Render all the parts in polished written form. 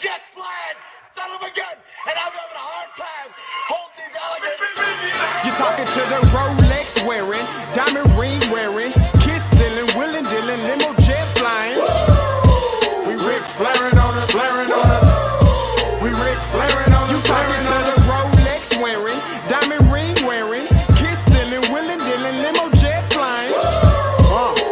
jet flying son of a gun, and I'm having a hard time holding these alligators. You're talking to the Rolex wearing, diamond ring wearing, kiss stealing, willing dealing, limo jet flying. We Ric Flairing on it, flaring on it. We Ric Flairing on it. You talking to the Rolex wearing, diamond ring wearing, kiss stealing, willing dealing, limo jet flying.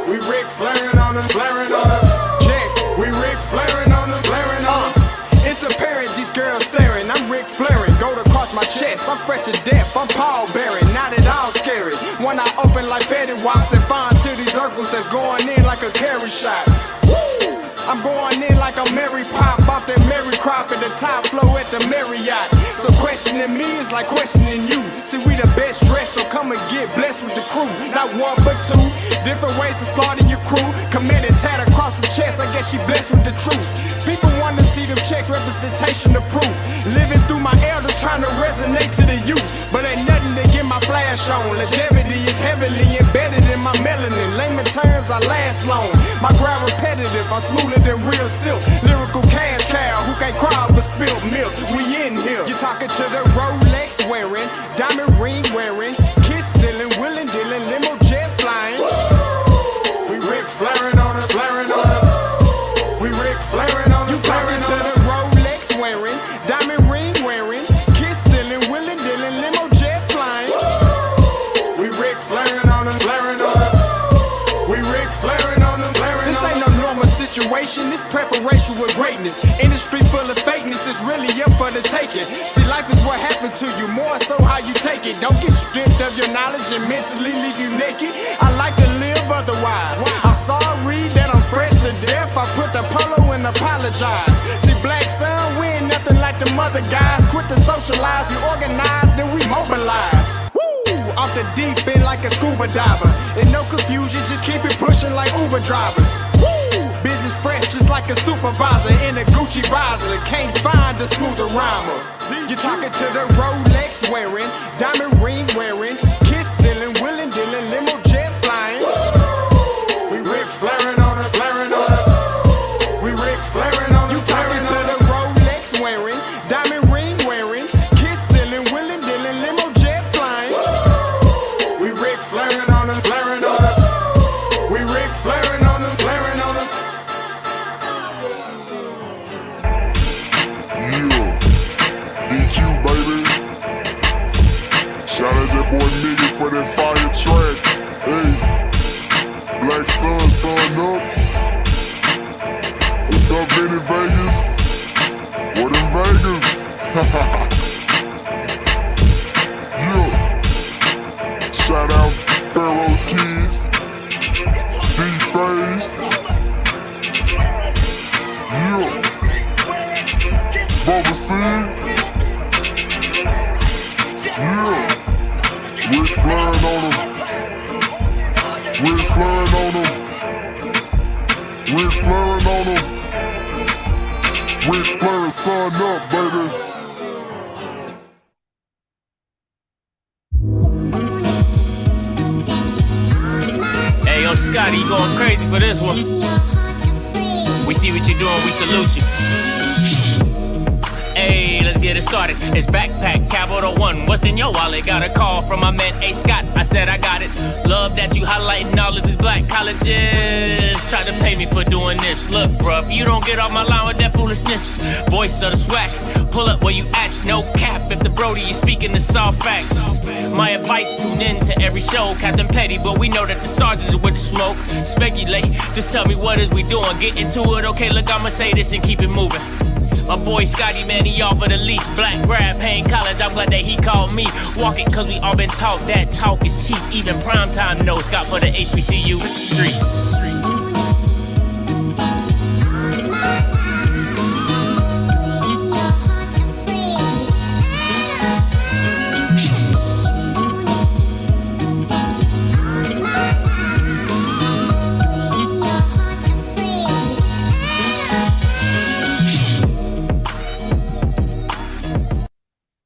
We Ric Flairing on it, flaring on it. Check, we Ric Flairing on it, flaring on it. It's apparent these girls staring. I'm Ric Flairing, gold across my chest. I'm fresh to death, I'm Paul Bearing, not at all scary. When I open like Betty Wops and find to these circles that's going in like a carry shot. Woo! I'm going in like a Mary Pop off that Mary Crop at the top flow at the Marriott. So questioning me is like questioning you. See, we the best dressed, so come and get blessed with the crew. Not one but two, different ways to slaughter your crew. Committed tat across the chest, I guess she blessed with the truth. People want to see them checks, representation of proof. Living through my elders trying to resonate to the youth. But ain't nothing to get my flash on. Longevity is heavily embedded in my melanin. Layman terms, I last long. My grind repetitive, I'm smoother than real silk. Lyrical cash cow who can't cry over spilled milk. We in here. You're talking to the Rolex wearing, diamond ring wearing, kiss stealing, willing dealing, limo jet flying. We Ric Flairing on it, flaring on it. We Ric Flairing on it. You talking to the Rolex wearing, diamond ring wearing, kiss stealing, willing dealing, limo jet flying. We Ric Flairing on it, flaring on it. We Ric Flairing on it, flaring on it. This ain't no normal situation, this preparation with greatness. Industry full of fakeness, it's really up for the taking. See, life is what happened to you, more so how you take it. Don't get stripped of your knowledge and mentally leave you naked. I like to live otherwise. I'm sorry that I'm fresh to death. I put the polo and apologize. See, black son, we ain't nothing like the mother guys. Quit to socialize, we organize, then we mobilize. Off the deep end like a scuba diver. And no confusion, just keep it pushing like Uber drivers. Woo! Business fresh just like a supervisor in a Gucci visor. Can't find a smoother rhymer. You're talking to the Rolex wearing, diamond ring wearing, kiss stealing, willing dealing, limo jet flying. We Ric Flairing on it, flaring on it. We Ric Flairing on it. You talking to the Rolex wearing, diamond ring wearing, kiss stealing, willing dealing, limo jet flying. We Ric Flairing on it, flaring on it. We Ric Flairing on it, flaring on it. Yeah, DQ baby. Shout out that boy Nigga for that fire track. Hey, Black Sun, sun up. What's up, Vinny Vegas? What in Vegas? Yeah. Shout out Pharaoh's Kids, D-Phase, yeah, Bubba C, yeah, Ric Flairing on them, Ric Flairing on them, Ric Flairing on them, Ric Flairing, son up, baby. Yo, Scotty, you going crazy for this one. We see what you're doing, we salute you. Hey, let's get it started. It's Backpack Capital One. What's in your wallet? Got a call from my man, A. Scott. I said I got it. Love that you highlighting all of these black colleges. Try to pay me for doing this. Look, bruh, if you don't get off my line with that foolishness, voice of the SWAC, pull up where you at. No cap if the Brody is speaking the soft facts. My advice, tune in to every show. Captain Petty, but we know that the sergeant is with the smoke. Speculate, just tell me what is we doing. Get into it, okay, look, I'ma say this and keep it moving. My boy Scotty, man, he offered the least. Black grad, paying college, I'm glad that he called me. Walk it, cause we all been taught that talk is cheap. Even primetime knows Scott for the HBCU streets.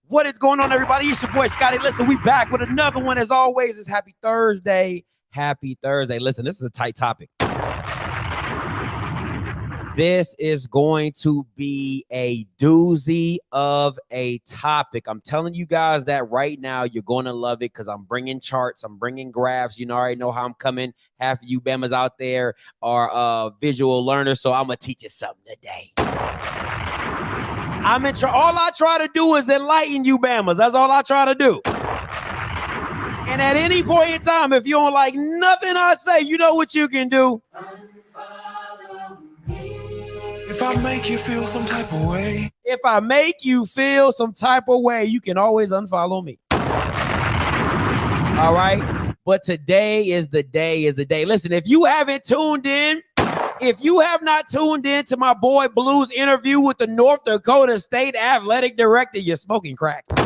What is going on, everybody? It's your boy Scotty. Listen, we back with another one. As always, it's Happy Thursday. Happy Thursday. Listen, this is a tight topic. This is going to be a doozy of a topic. I'm telling you guys that right now. You're going to love it because I'm bringing charts. I'm bringing graphs. You know, I already know how I'm coming. Half of you Bamas out there are visual learners, so I'm going to teach you something today. All I try to do is enlighten you Bamas. That's all I try to do. And at any point in time, if you don't like nothing I say, you know what you can do. If I make you feel some type of way. If I make you feel some type of way, you can always unfollow me. All right. But today is the day. Listen, if you haven't tuned in, if you have not tuned in to my boy Blue's interview with the North Dakota State Athletic Director, you're smoking crack. Boy,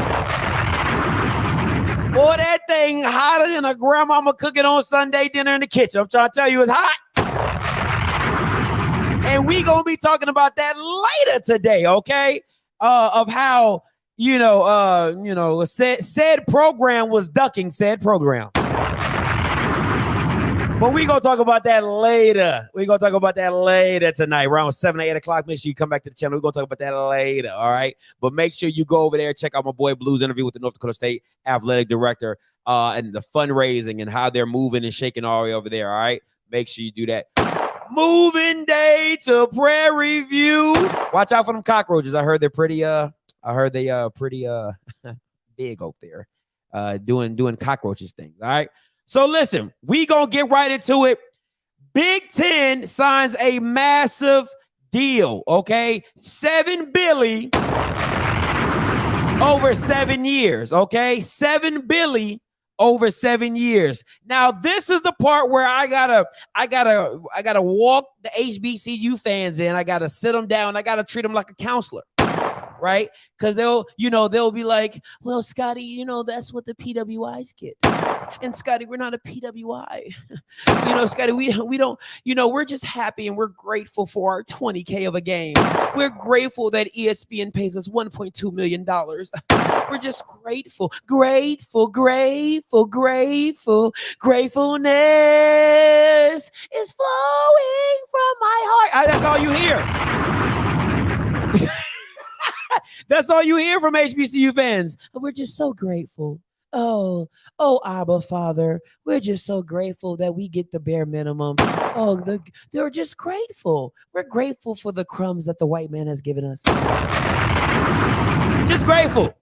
that thing hotter than a grandmama cooking on Sunday dinner in the kitchen. I'm trying to tell you, it's hot. And we gonna be talking about that later today, okay? Of how said program was ducking said program. But we gonna talk about that later. Tonight, around 7 or 8 o'clock. Make sure you come back to the channel. We're gonna talk about that later, all right? But make sure you go over there, check out my boy Blue's interview with the North Dakota State Athletic Director, and the fundraising and how they're moving and shaking all the way over there, all right? Make sure you do that. Moving day to Prairie View. Watch out for them cockroaches. I heard they're pretty pretty big out there. Doing cockroaches things. All right. So listen, we gonna get right into it. Big Ten signs a massive deal. Okay. $7 billion over 7 years. Okay. $7 billion over 7 years. Now, this is the part where I gotta walk the HBCU fans in. I gotta sit them down. I gotta treat them like a counselor, right? Because they'll be like, well, Scotty, that's what the PWIs get. And Scotty, we're not a PWI. Scotty, we don't, we're just happy and we're grateful for our $20K of a game. We're grateful that ESPN pays us $1.2 million. We're just grateful. Gratefulness is flowing from my heart. That's all you hear. That's all you hear from HBCU fans. We're just so grateful. Oh, Abba Father, we're just so grateful that we get the bare minimum. Oh, they're just grateful. We're grateful for the crumbs that the white man has given us. Just grateful.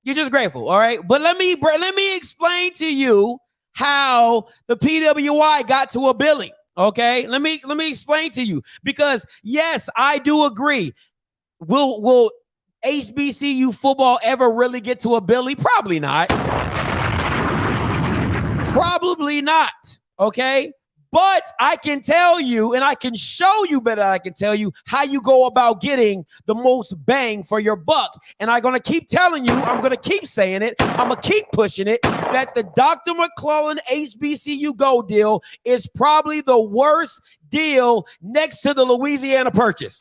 You're just grateful, all right? But let me explain to you how the PWI got to $1 billion, okay? Let me explain to you, because yes, I do agree. Will HBCU football ever really get to $1 billion? Probably not. Probably not, okay? But I can tell you, and I can show you better, I can tell you how you go about getting the most bang for your buck. And I'm going to keep telling you, I'm going to keep saying it, I'm going to keep pushing it, that the Dr. McClellan HBCU Go deal is probably the worst deal next to the Louisiana Purchase.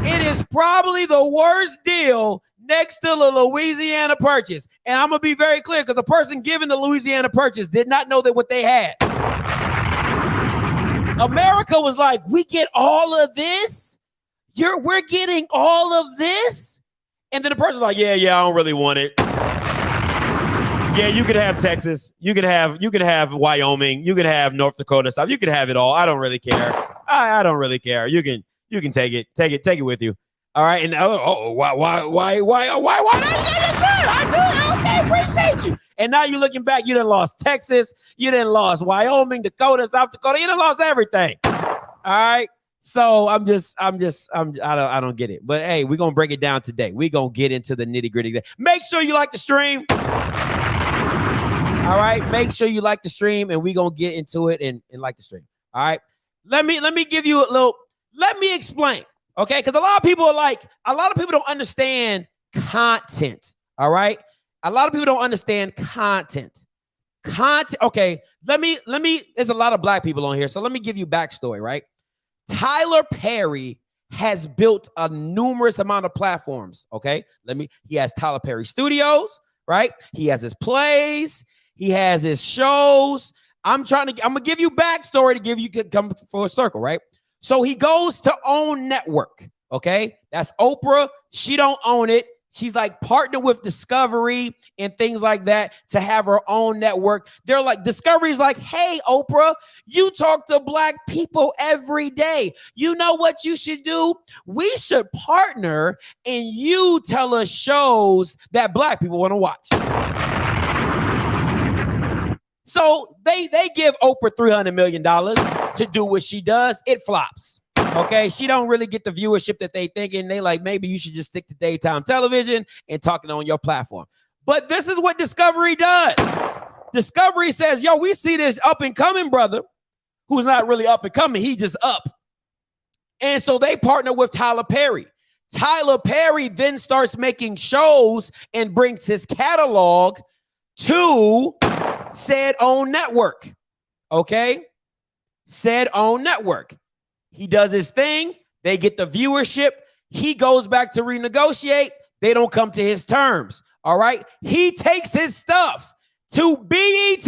It is probably the worst deal next to the Louisiana Purchase. And I'm going to be very clear, because the person giving the Louisiana Purchase did not know that what they had. America was like, we get all of this? We're getting all of this? And then the person's like, yeah, I don't really want it. Yeah, you could have Texas. You could have Wyoming. You could have North Dakota stuff. You could have it all. I don't really care. I don't really care. You can take it with you. All right, and why not? Sure, I do. Okay, appreciate you. And now you're looking back. You done lost Texas. You done lost Wyoming, Dakota, South Dakota. You done lost everything. All right. So I don't get it. But hey, we're gonna break it down today. We're gonna get into the nitty gritty. Make sure you like the stream. All right, make sure you like the stream, and we're gonna get into it and like the stream. All right. Let me give you a little. Let me explain. Okay, because a lot of people don't understand content. All right, a lot of people don't understand content. Okay, let me. There's a lot of black people on here, so let me give you backstory. Right, Tyler Perry has built a numerous amount of platforms. Okay, he has Tyler Perry Studios. Right, he has his plays, he has his shows. I'm gonna give you backstory to give you come for a circle. Right. So he goes to OWN Network. Okay, that's Oprah. She don't own it. She's like partnered with Discovery and things like that to have her own network. They're like, Discovery's like, hey, Oprah, you talk to black people every day. You know what you should do? We should partner and you tell us shows that black people want to watch. So they give Oprah $300 million to do what she does. It flops. Okay, she don't really get the viewership that they thinking. They like, maybe you should just stick to daytime television and talking on your platform. But this is what Discovery does. Discovery says, yo, we see this up and coming brother who's not really up and coming. He just up. And so they partner with Tyler Perry. Tyler Perry then starts making shows and brings his catalog to said OWN network. Okay, said OWN network. He does his thing. They get the viewership. He goes back to renegotiate. They don't come to his terms. All right. He takes his stuff to BET.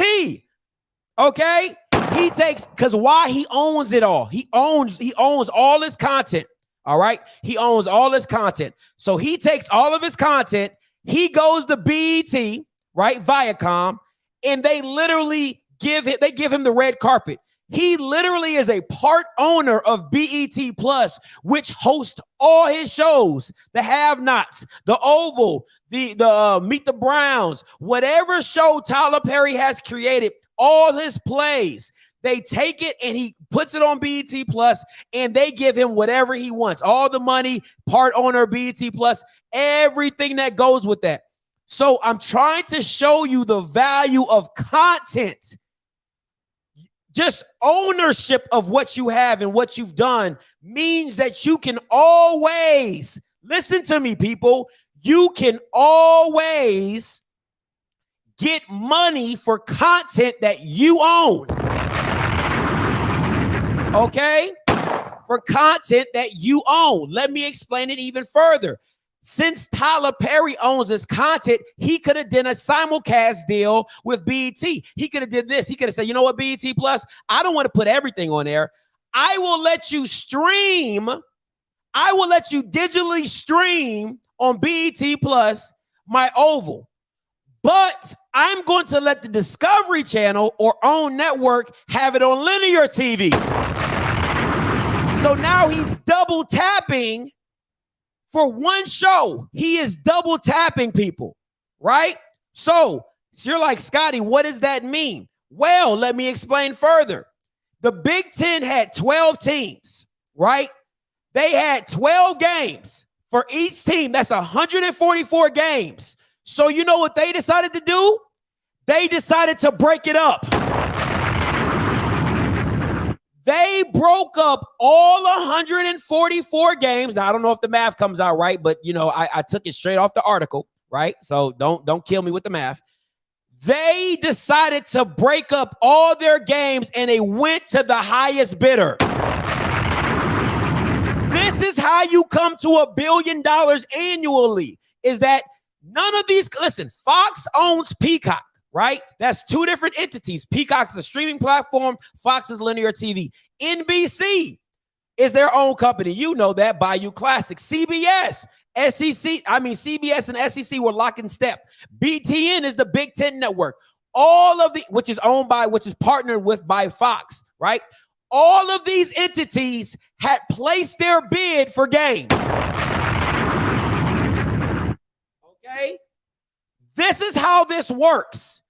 Okay. He takes, because why? He owns it all. He owns all his content. All right. He owns all his content. So he takes all of his content. He goes to BET, right? Viacom, and they literally give him the red carpet. He literally is a part owner of BET Plus, which hosts all his shows, the Have-Nots, the Oval, the Meet the Browns, whatever show Tyler Perry has created, all his plays. They take it and he puts it on BET Plus, and they give him whatever he wants. All the money, part owner of BET Plus, everything that goes with that. So I'm trying to show you the value of content. Just ownership of what you have and what you've done means that you can always, listen to me, people, you can always get money for content that you own. Okay? For content that you own. Let me explain it even further. Since Tyler Perry owns his content, he could have done a simulcast deal with BET. He could have did this. He could have said, you know what, BET Plus, I don't want to put everything on there. I will let you stream. I will let you digitally stream on BET Plus my Oval. But I'm going to let the Discovery Channel or OWN network have it on linear TV. So now he's double tapping. For one show, he is double tapping people, right? So you're like, Scotty, what does that mean? Well, let me explain further. The Big Ten had 12 teams, right? They had 12 games for each team. That's 144 games. So you know what they decided to do? They decided to break it up. They broke up all 144 games. Now, I don't know if the math comes out right, but, you know, I took it straight off the article, right? So don't kill me with the math. They decided to break up all their games, and they went to the highest bidder. This is how you come to $1 billion annually, is that none of these, listen, Fox owns Peacock. Right? That's two different entities. Peacock is a streaming platform. Fox is linear TV. NBC is their own company. You know that. Bayou Classic. CBS, CBS and SEC were lock in step. BTN is the Big Ten network. All of the, which is partnered with by Fox, right? All of these entities had placed their bid for games. Okay? This is how this works.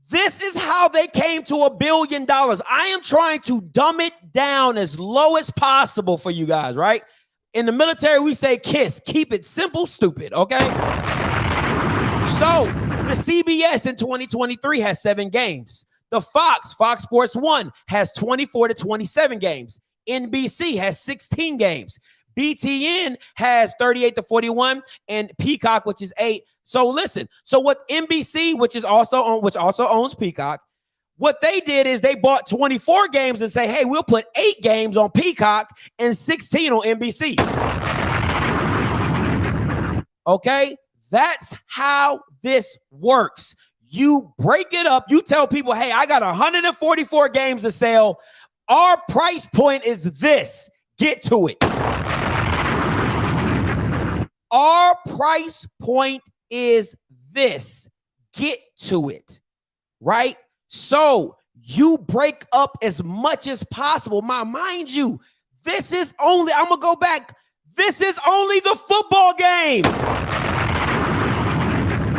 This is how they came to $1 billion. I am trying to dumb it down as low as possible for you guys, right? In the military, we say KISS. Keep it simple, stupid, okay? So the CBS in 2023 has 7 games. The Fox Sports 1 has 24 to 27 games. NBC has 16 games. BTN has 38 to 41, and Peacock, which is 8. So listen, so what NBC, which also owns Peacock, what they did is they bought 24 games and say, hey, we'll put 8 games on Peacock and 16 on NBC. Okay, that's how this works. You break it up. You tell people, hey, I got 144 games to sell. Our price point is this. Get to it. Our price point is this. Get to it, right? So you break up as much as possible. Mind you, this is only, I'm going to go back. This is only the football games.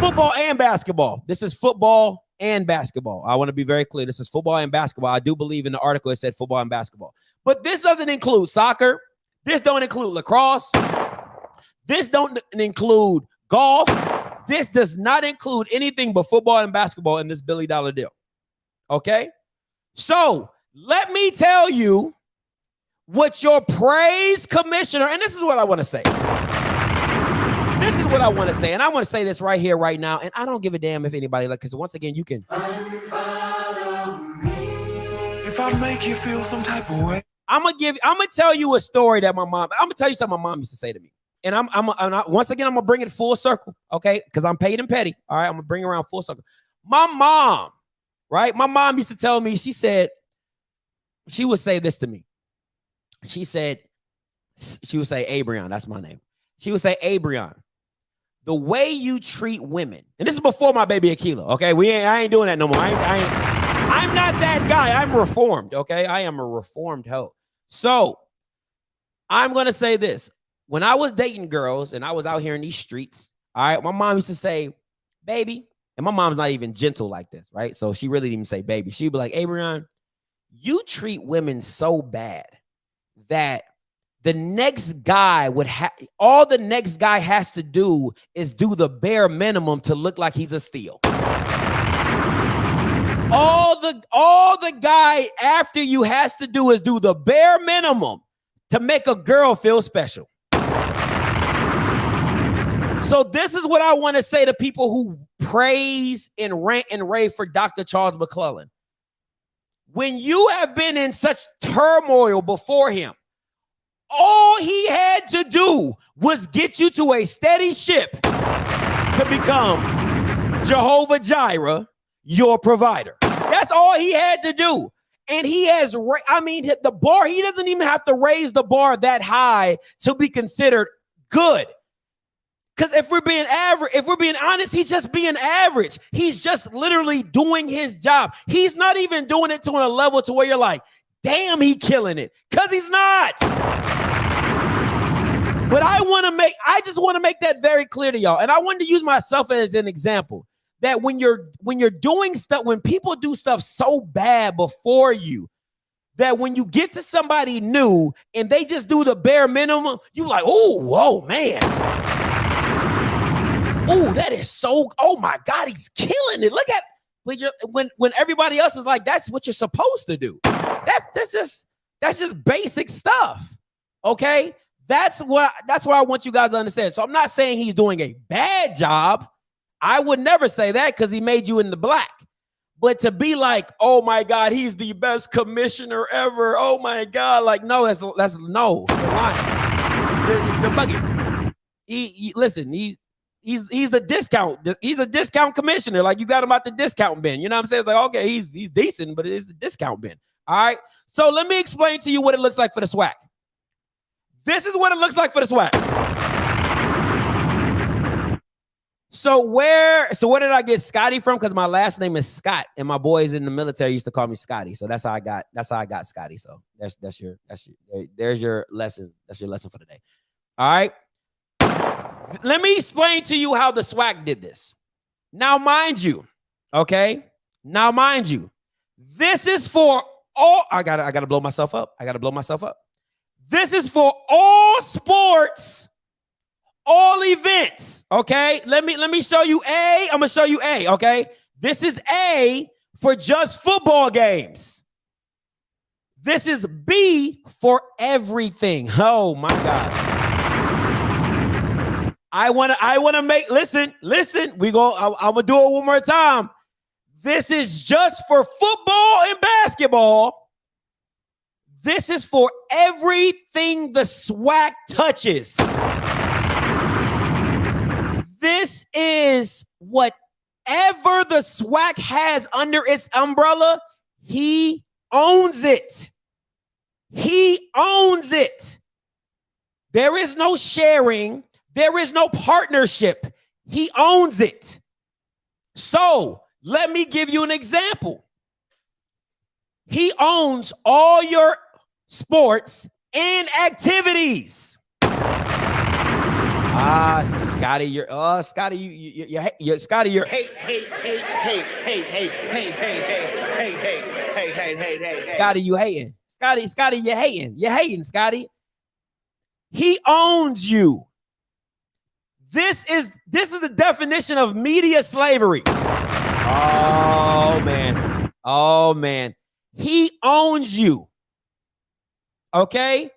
Football and basketball. This is football and basketball. I want to be very clear. This is football and basketball. I do believe in the article it said football and basketball. But this doesn't include soccer. This don't include lacrosse. This don't include golf. This does not include anything but football and basketball in this $1 billion deal. Okay? So let me tell you what your praise commissioner, and this is what I want to say. This is what I want to say, and I want to say this right here, right now, and I don't give a damn if anybody, like, because once again, you can. If I make you feel some type of way. I'm gonna tell you a story that I'm gonna tell you something my mom used to say to me. And once again, I'm gonna bring it full circle, okay? Because I'm paid and petty. All right, I'm gonna bring it around full circle. My mom, right? My mom used to tell me, she would say this to me. She would say, Abrion, that's my name. She would say, Abrion, the way you treat women, and this is before my baby Akila, okay? I ain't doing that no more. I'm not that guy. I'm reformed, okay? I am a reformed hoe. So I'm going to say this. When I was dating girls and I was out here in these streets, all right, my mom used to say, baby, and my mom's not even gentle like this, right? So she really didn't even say baby. She'd be like, Abrion, you treat women so bad that the next guy all the next guy has to do is do the bare minimum to look like he's a steal. All the guy after you has to do is do the bare minimum to make a girl feel special. So this is what I want to say to people who praise and rant and rave for Dr. Charles McClellan. When you have been in such turmoil before him, all he had to do was get you to a steady ship to become Jehovah Jireh, your provider. That's all he had to do. And he has, the bar, he doesn't even have to raise the bar that high to be considered good. Because if we're being honest, he's just being average. He's just literally doing his job. He's not even doing it to a level to where you're like, damn, he killing it. Because he's not. But I just want to make that very clear to y'all. And I wanted to use myself as an example that when you're doing stuff, when people do stuff so bad before you, that when you get to somebody new and they just do the bare minimum, you like, oh man. Oh, that is so, oh my God, he's killing it. Look at when everybody else is like, that's what you're supposed to do. That's just basic stuff. Okay. That's why I want you guys to understand. So I'm not saying he's doing a bad job. I would never say that because he made you in the black. But to be like, oh my God, he's the best commissioner ever. Oh my God. Like, no, that's no, you're lying. You're bugging. He's the discount. He's a discount commissioner. Like, you got him out the discount bin. You know what I'm saying? It's like, okay, he's decent, but it is the discount bin. All right. So let me explain to you what it looks like for the SWAC. This is what it looks like for the SWAC. So where did I get Scotty from? Because my last name is Scott, and my boys in the military used to call me Scotty. So that's how I got Scotty. So there's your lesson. That's your lesson for the day. All right. Let me explain to you how the SWAC did this. Now, mind you, okay? Now, mind you, this is for all. I gotta blow myself up. This is for all sports, all events. Okay. Let me show you A. I'm gonna show you A. Okay. This is A for just football games. This is B for everything. Oh my God. I want to make, listen, I'm going to do it one more time. This is just for football and basketball. This is for everything the SWAC touches. This is whatever the SWAC has under its umbrella, he owns it. He owns it. There is no sharing. There is no partnership. He owns it. So let me give you an example. He owns all your sports and activities. Scotty, you're Scotty, you're hey, Scotty, you hating. Scotty, you're hating. You're hating, Scotty. He owns you. This is the definition of media slavery. Oh man. He owns you. Okay?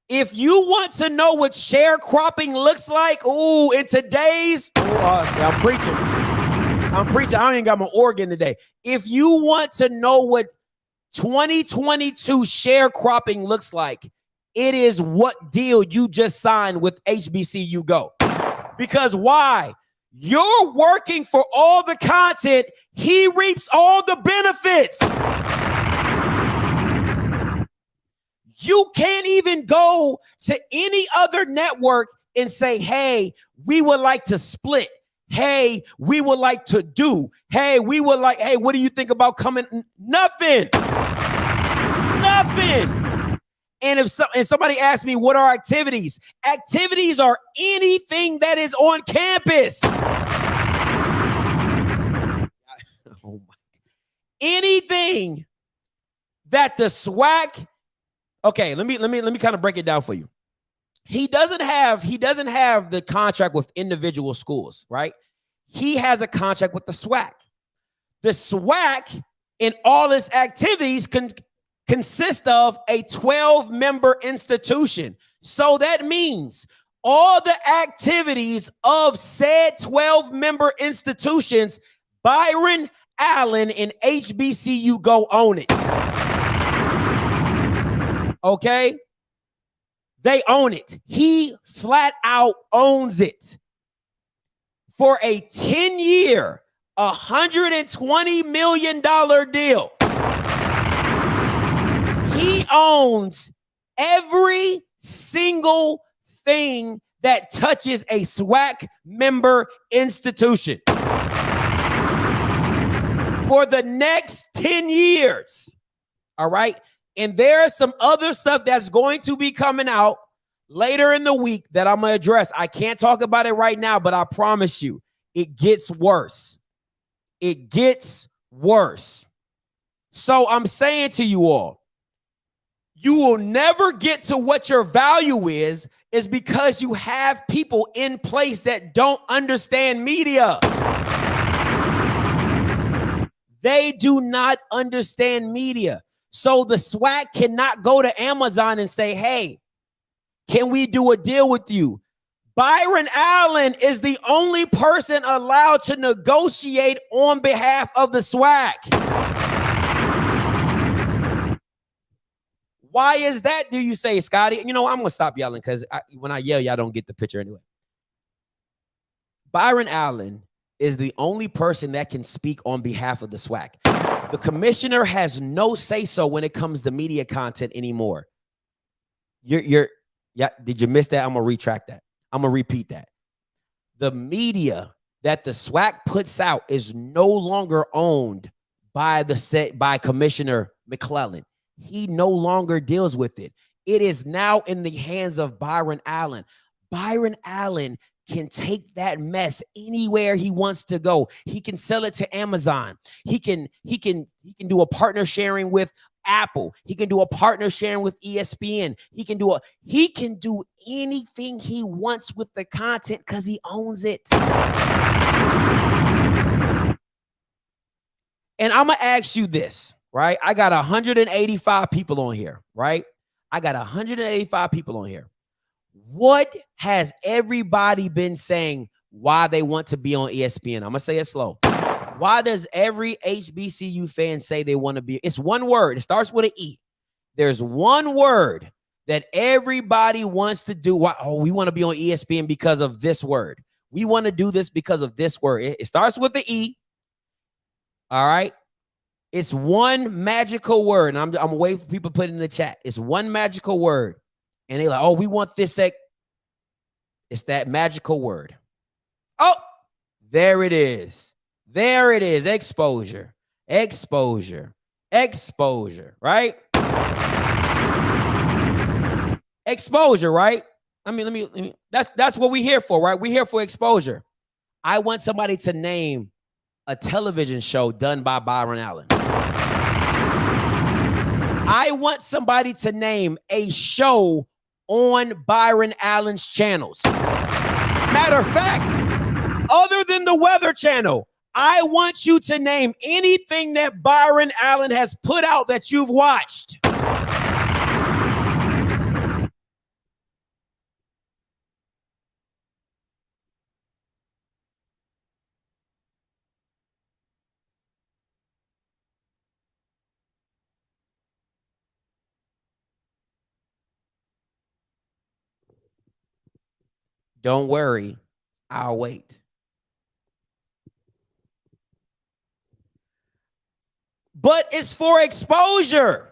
If you want to know what sharecropping looks like, in today's, I'm preaching. I don't even got my organ today. If you want to know what 2022 sharecropping looks like, it is what deal you just signed with HBCU Go. Because why? You're working for all the content. He reaps all the benefits. You can't even go to any other network and say, hey, we would like to split. Hey, we would like to do. Hey, what do you think about coming? Nothing. And if somebody asks me, what are activities? Activities are anything that is on campus. Oh my. Anything that the SWAC. Okay, let me kind of break it down for you. He doesn't have the contract with individual schools, right? He has a contract with the SWAC. The SWAC in all its activities consist of a 12-member institution. So that means all the activities of said 12-member institutions, Byron Allen and HBCU Go own it. Okay? They own it. He flat out owns it. For a 10-year, $120 million deal. He owns every single thing that touches a SWAC member institution. For the next 10 years. All right? And there's some other stuff that's going to be coming out later in the week that I'm going to address. I can't talk about it right now, but I promise you, it gets worse. It gets worse. So I'm saying to you all, you will never get to what your value is because you have people in place that don't understand media. They do not understand media. So the SWAC cannot go to Amazon and say, hey, can we do a deal with you? Byron Allen is the only person allowed to negotiate on behalf of the SWAC. Why is that, do you say, Scotty? You know, I'm going to stop yelling because when I yell, y'all don't get the picture anyway. Byron Allen is the only person that can speak on behalf of the SWAC. The commissioner has no say-so when it comes to media content anymore. Did you miss that? I'm going to retract that. I'm going to repeat that. The media that the SWAC puts out is no longer owned by Commissioner McClellan. He no longer deals with it. It is now in the hands of Byron Allen. Byron Allen can take that mess anywhere he wants to go. He can sell it to Amazon. He can do a partner sharing with Apple. He can do a partner sharing with ESPN. He can do anything he wants with the content because he owns it. And I'm gonna ask you this, right? I got 185 people on here, right? I got 185 people on here. What has everybody been saying why they want to be on ESPN? I'm going to say it slow. Why does every HBCU fan say they want to be? It's one word. It starts with an E. There's one word that everybody wants to do. Why? Oh, we want to be on ESPN because of this word. We want to do this because of this word. It starts with the E. All right. It's one magical word. And I'm waiting for people to put it in the chat. It's one magical word. And they're like, oh, we want this. It's that magical word. Oh, there it is. There it is. Exposure. Exposure. Exposure. Right? Exposure, right? I mean, let me. That's what we're here for, right? We're here for exposure. I want somebody to name a television show done by Byron Allen. I want somebody to name a show on Byron Allen's channels. Matter of fact, other than the Weather Channel, I want you to name anything that Byron Allen has put out that you've watched. Don't worry, I'll wait. But it's for exposure.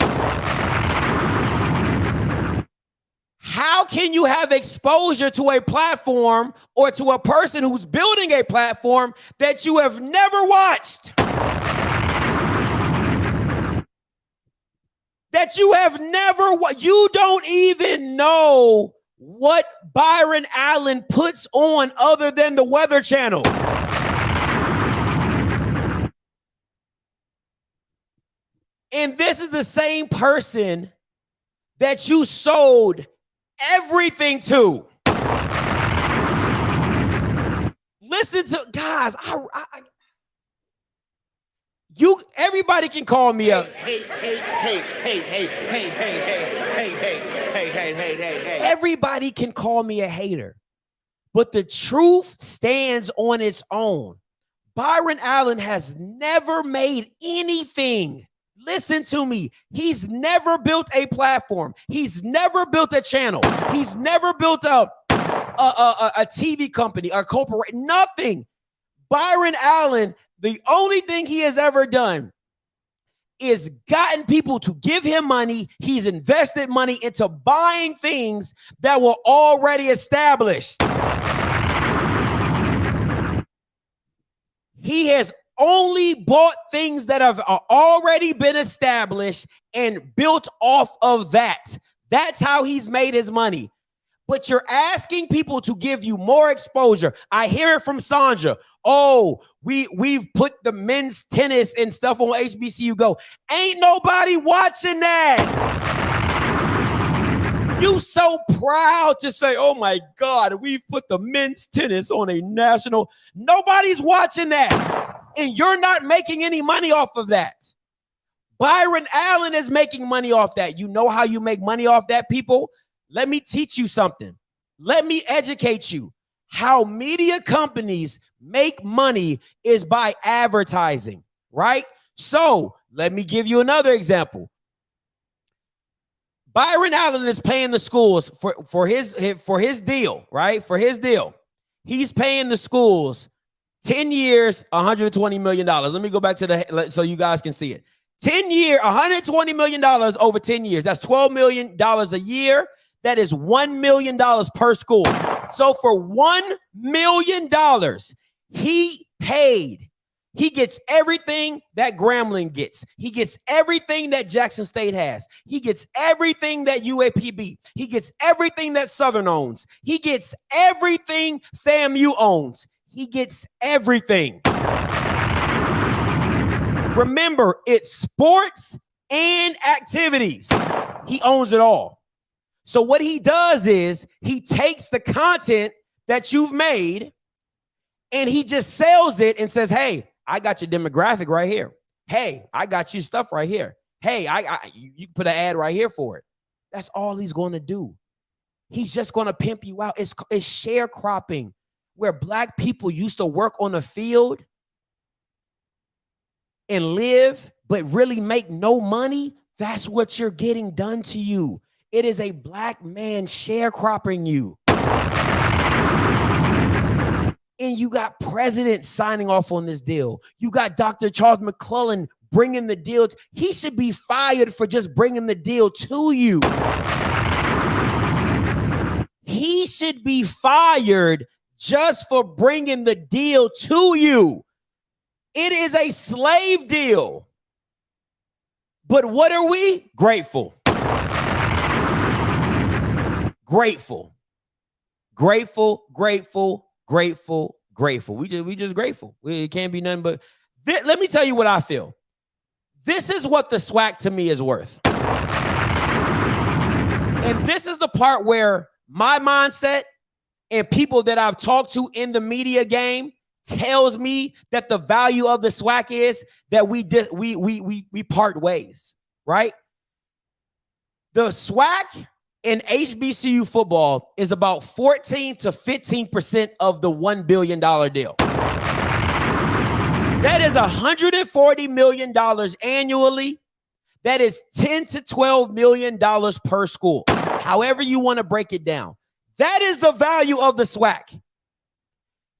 How can you have exposure to a platform or to a person who's building a platform that you have never watched? That you have never, you don't even know what Byron Allen puts on other than the Weather Channel. And this is the same person that you sold everything to. Listen to, guys, everybody can call me a everybody can call me a hater, but the truth stands on its own. Byron Allen has never made anything. Listen to me. He's never built a platform. He's never built a channel. He's never built a TV company, a corporation, nothing. Byron Allen, the only thing he has ever done is gotten people to give him money. He's invested money into buying things that were already established. He has only bought things that have already been established and built off of that. That's how he's made his money. But you're asking people to give you more exposure. I hear it from Sandra. Oh, we've put the men's tennis and stuff on HBCU Go. Ain't nobody watching that. You so proud to say, oh my God, we've put the men's tennis on a national. Nobody's watching that. And you're not making any money off of that. Byron Allen is making money off that. You know how you make money off that, people? Let me teach you something. Let me educate you. How media companies make money is by advertising, right? So let me give you another example. Byron Allen is paying the schools for his deal, right? For his deal. He's paying the schools 10 years, $120 million. Let me go back to so you guys can see it. 10 year, $120 million over 10 years. That's $12 million a year. That is $1 million per school. So for $1 million, he paid. He gets everything that Grambling gets. He gets everything that Jackson State has. He gets everything that UAPB. He gets everything that Southern owns. He gets everything FAMU owns. He gets everything. Remember, it's sports and activities. He owns it all. So what he does is he takes the content that you've made and he just sells it and says, hey, I got your demographic right here. Hey, I got your stuff right here. Hey, you put an ad right here for it. That's all he's going to do. He's just going to pimp you out. It's sharecropping, where black people used to work on the field and live, but really make no money. That's what you're getting done to you. It is a black man sharecropping you. And you got presidents signing off on this deal. You got Dr. Charles McClellan bringing the deal. He should be fired for just bringing the deal to you. He should be fired just for bringing the deal to you. It is a slave deal. But what are we? Grateful. Grateful. Grateful, grateful, grateful, grateful. We just grateful. It can't be nothing but. Let me tell you what I feel. This is what the SWAC to me is worth. And this is the part where my mindset and people that I've talked to in the media game tells me that the value of the SWAC is that we part ways, right? The SWAC in HBCU football is about 14 to 15% of the $1 billion deal. That is $140 million annually. That is $10 to $12 million per school. However you want to break it down. That is the value of the SWAC.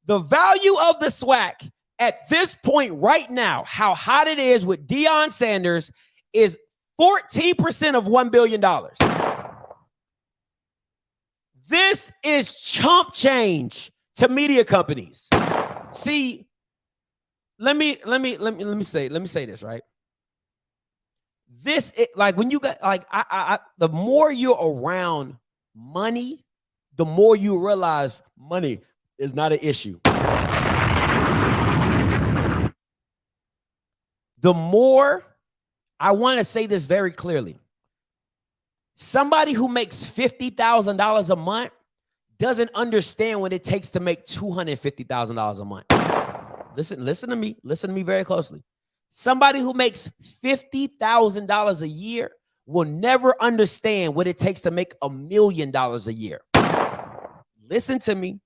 The value of the SWAC at this point right now, how hot it is with Deion Sanders, is 14% of $1 billion. This is chump change to media companies. See, let me say this, right? This, like when you got like the more you're around money, the more you realize money is not an issue. The more, I want to say this very clearly. Somebody who makes $50,000 a month doesn't understand what it takes to make $250,000 a month. Listen to me very closely. Somebody who makes $50,000 a year will never understand what it takes to make $1 million a year. Listen to me.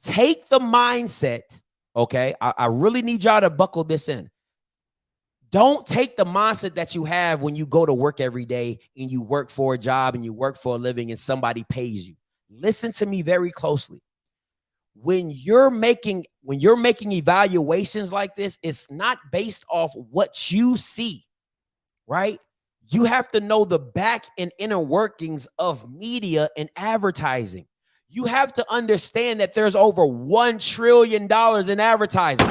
Take the mindset, okay? I really need y'all to buckle this in. Don't take the mindset that you have when you go to work every day and you work for a job and you work for a living and somebody pays you. Listen to me very closely. When you're making evaluations like this, it's not based off what you see, right? You have to know the back and inner workings of media and advertising. You have to understand that there's over $1 trillion in advertising.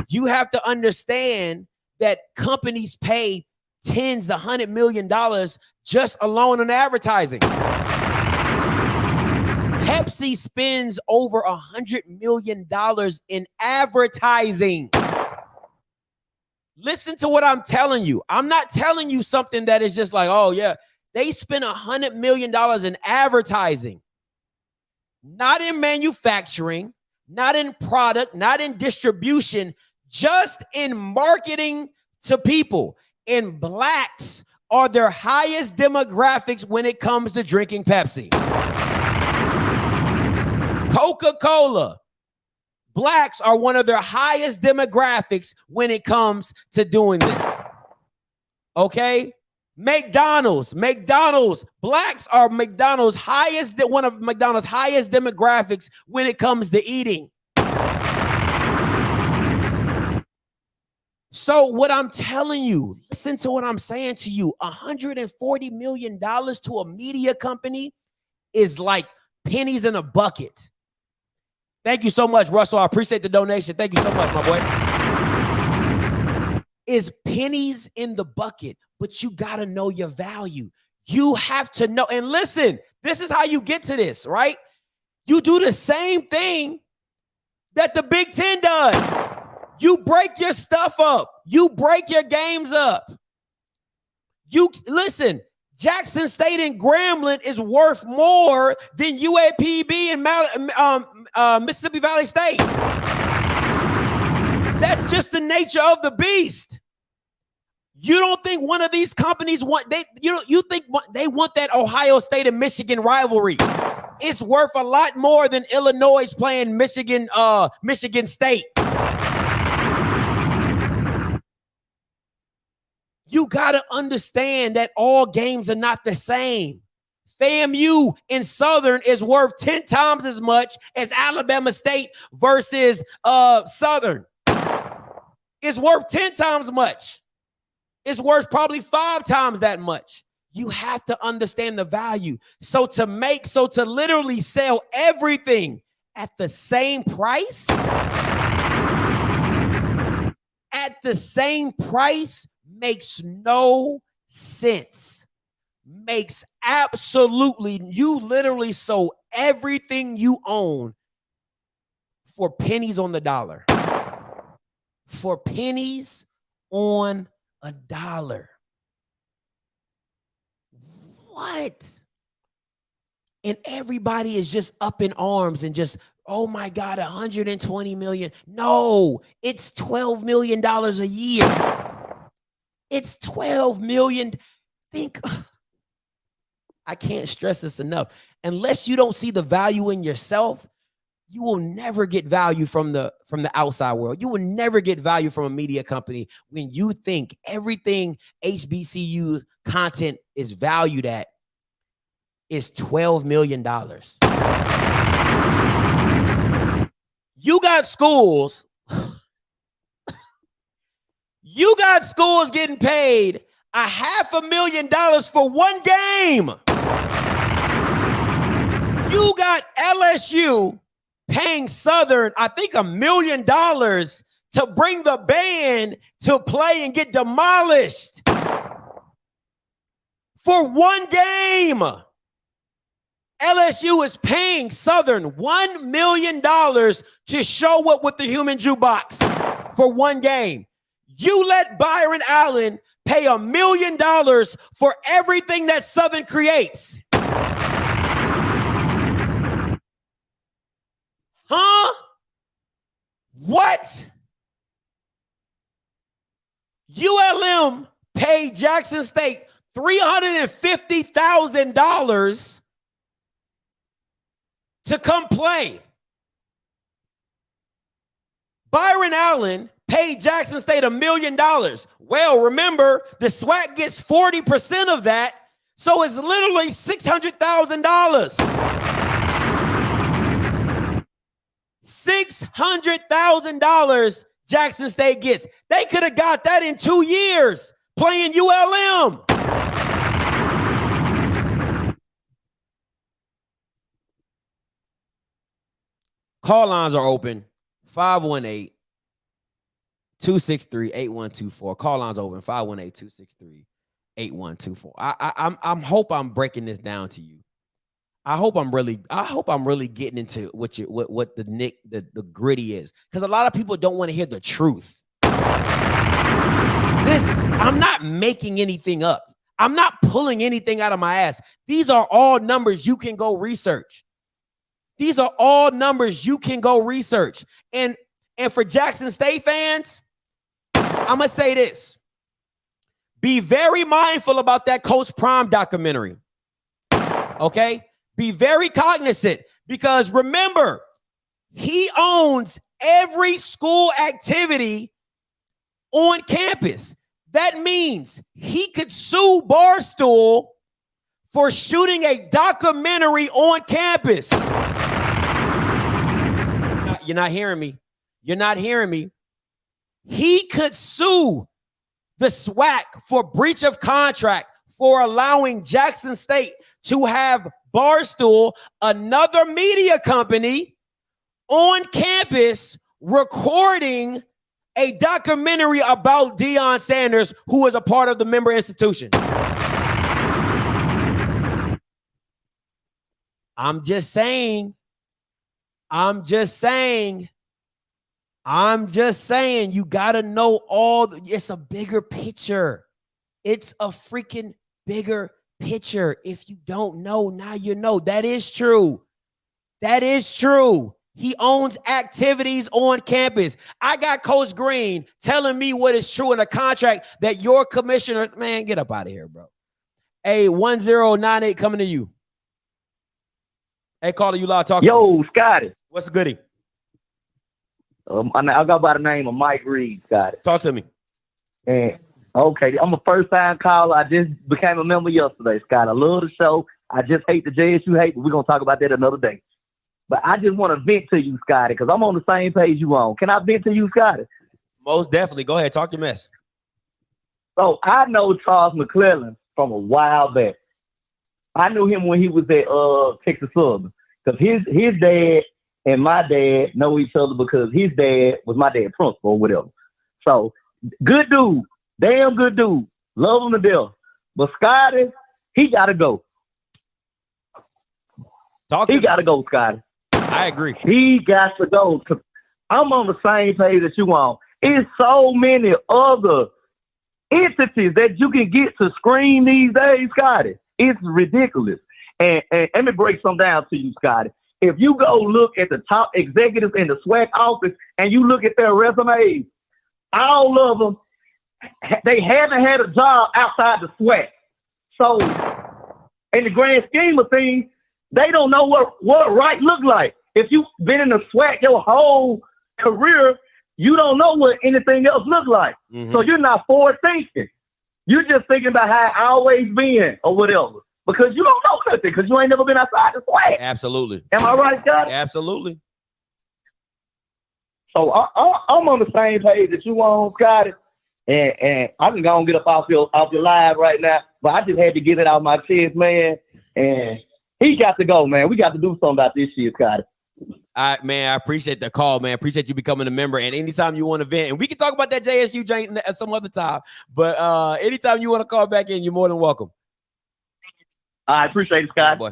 You have to understand that companies pay tens of $100 million just alone on advertising. Pepsi spends over $100 million in advertising. Listen to what I'm telling you. I'm not telling you something that is just like, oh yeah, they spend $100 million in advertising, not in manufacturing, not in product, not in distribution, just in marketing to people. And blacks are their highest demographics when it comes to drinking Pepsi. Coca-Cola, blacks are one of their highest demographics when it comes to doing this. Okay? McDonald's, blacks are one of McDonald's highest demographics when it comes to eating. So what I'm telling you, listen to what I'm saying to you. $140 million to a media company is like pennies in a bucket. Thank you so much, Russell. I appreciate the donation. Thank you so much, my boy. Is pennies in the bucket, but you got to know your value. You have to know. And listen, this is how you get to this, right? You do the same thing that the Big Ten does. You break your stuff up. You break your games up. You listen, Jackson State and Grambling is worth more than UAPB and Mississippi Valley State. That's just the nature of the beast. You don't think one of these companies you think they want that Ohio State and Michigan rivalry? It's worth a lot more than Illinois playing Michigan State. You got to understand that all games are not the same. FAMU in Southern is worth 10 times as much as Alabama State versus Southern. is worth 10 times much. It's worth probably 5 times that much. You have to understand the value. So to literally sell everything at the same price, makes no sense. Makes absolutely, you literally sold everything you own for pennies on the dollar. For pennies on a dollar. What? And everybody is just up in arms and just, oh my God, 120 million. No, it's $12 million a year. It's 12 million. I can't stress this enough. Unless you don't see the value in yourself, you will never get value from the outside world. You will never get value from a media company when you think everything HBCU content is valued at is $12 million. You got schools. You got schools getting paid $500,000 for one game. You got LSU paying Southern, I think, $1 million to bring the band to play and get demolished for one game. LSU is paying Southern $1 million to show up with the human jukebox for one game. You let Byron Allen pay $1 million for everything that Southern creates. Huh? What? ULM paid Jackson State $350,000 to come play. Byron Allen paid Jackson State $1 million. Well, remember, the SWAC gets 40% of that, so it's literally $600,000. $600,000 Jackson State gets. They could have got that in 2 years playing ULM. Call lines are open. 518-263-8124. Call lines open. 518-263-8124. I hope I'm breaking this down to you. I hope I'm really getting into what the gritty is, because a lot of people don't want to hear the truth. I'm not making anything up. I'm not pulling anything out of my ass. These are all numbers you can go research. These are all numbers you can go research. And for Jackson State fans, I'm gonna say this: be very mindful about that Coach Prime documentary. Okay? Be very cognizant, because remember, he owns every school activity on campus. That means he could sue Barstool for shooting a documentary on campus. You're not hearing me. You're not hearing me. He could sue the SWAC for breach of contract for allowing Jackson State to have Barstool, another media company, on campus recording a documentary about Deion Sanders, who is a part of the member institution. I'm just saying, you got to know it's a bigger picture. It's a freaking bigger picture. If you don't know, now you know. That is true. That is true. He owns activities on campus. I got Coach Green telling me what is true in a contract that your commissioner, man, get up out of here, bro. Hey, 1098 coming to you. Hey, caller, you loud talking. Yo, Scotty. What's the goodie? I go by the name of Mike Reed, Scotty. Talk to me. And okay, I'm a first-time caller. I just became a member yesterday, Scott. I love the show. I just hate the JSU hate, but we're going to talk about that another day. But I just want to vent to you, Scotty, because I'm on the same page you on. Can I vent to you, Scotty? Most definitely. Go ahead, talk your mess. So I know Charles McClellan from a while back. I knew him when he was at Texas Southern, because his dad and my dad know each other because his dad was my dad's principal or whatever. So good dude, damn good dude, love him to death. But Scotty, he gotta go. He gotta go, Scotty. I agree. He got to go. I'm on the same page that you on. It's so many other entities that you can get to screen these days, Scotty. It's ridiculous. And let me break some down to you, Scotty. If you go look at the top executives in the SWAC office and you look at their resumes, all of them, they haven't had a job outside the SWAC. So in the grand scheme of things, they don't know what right look like. If you've been in the SWAC your whole career, you don't know what anything else look like. So you're not forward thinking. You're just thinking about how it always been or whatever. Because you don't know nothing, because you ain't never been outside the SWAC. Absolutely. Am I right, Scott? Absolutely. So I'm on the same page that you on, Scotty. And I can go and get up off your live right now, but I just had to get it out of my chest, man. And he got to go, man. We got to do something about this shit, Scotty. Man, I appreciate the call, man. Appreciate you becoming a member. And anytime you want to vent, and we can talk about that JSU joint at some other time, but anytime you want to call back in, you're more than welcome. I appreciate it, Scott. Boy.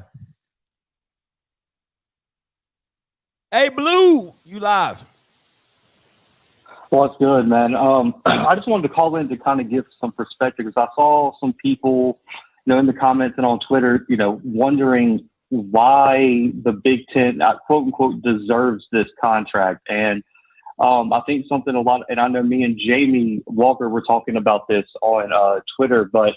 Hey, Blue, you live. What's good, man? I just wanted to call in to kind of give some perspective, because I saw some people, in the comments and on Twitter, wondering why the Big Ten, quote unquote, deserves this contract. And I think something and I know me and Jamie Walker were talking about this on Twitter, but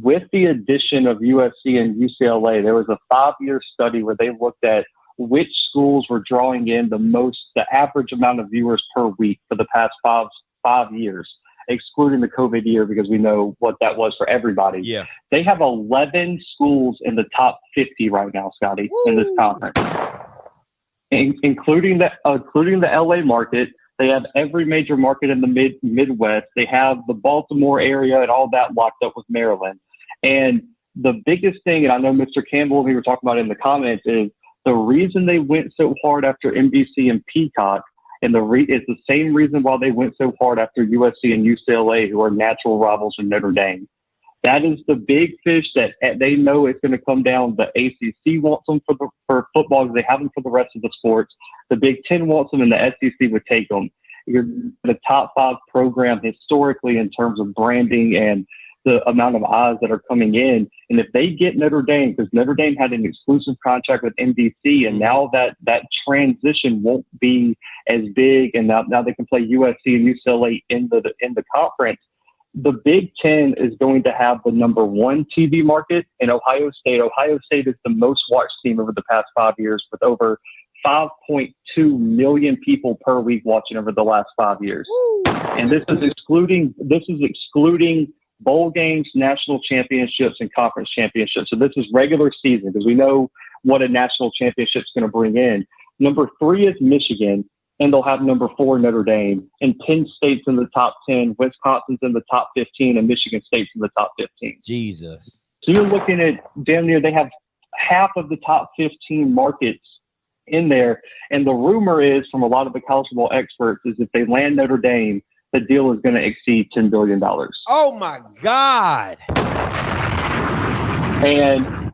with the addition of USC and UCLA, there was a 5-year study where they looked at which schools were drawing in the average amount of viewers per week for the past five years, excluding the COVID year, because we know what that was for everybody. Yeah. They have 11 schools in the top 50 right now, Scotty, in this conference, including the LA market. They have every major market in the Midwest. They have the Baltimore area and all that locked up with Maryland. And the biggest thing, and I know Mr. Campbell, we were talking about in the comments, is the reason they went so hard after NBC and Peacock, and it's the same reason why they went so hard after USC and UCLA, who are natural rivals in Notre Dame. That is the big fish that they know it's going to come down. The ACC wants them for football, because they have them for the rest of the sports. The Big Ten wants them, and the SEC would take them. You're the top 5 program historically in terms of branding and the amount of eyes that are coming in. And if they get Notre Dame, because Notre Dame had an exclusive contract with NBC, and now that transition won't be as big, and now they can play USC and UCLA in the conference. The Big Ten is going to have the number 1 TV market in Ohio State. Ohio State is the most watched team over the past 5 years, with over 5.2 million people per week watching over the last 5 years. Woo. And this is excluding bowl games, national championships, and conference championships. So this is regular season, because we know what a national championship is going to bring in. Number 3 is Michigan, and they'll have number 4 Notre Dame, and 10 states in the top 10, Wisconsin's in the top 15, and Michigan State's in the top 15. Jesus. So you're looking at damn near, they have half of the top 15 markets in there. And the rumor is, from a lot of the college football experts, is if they land Notre Dame, the deal is going to exceed $10 billion. Oh my God. And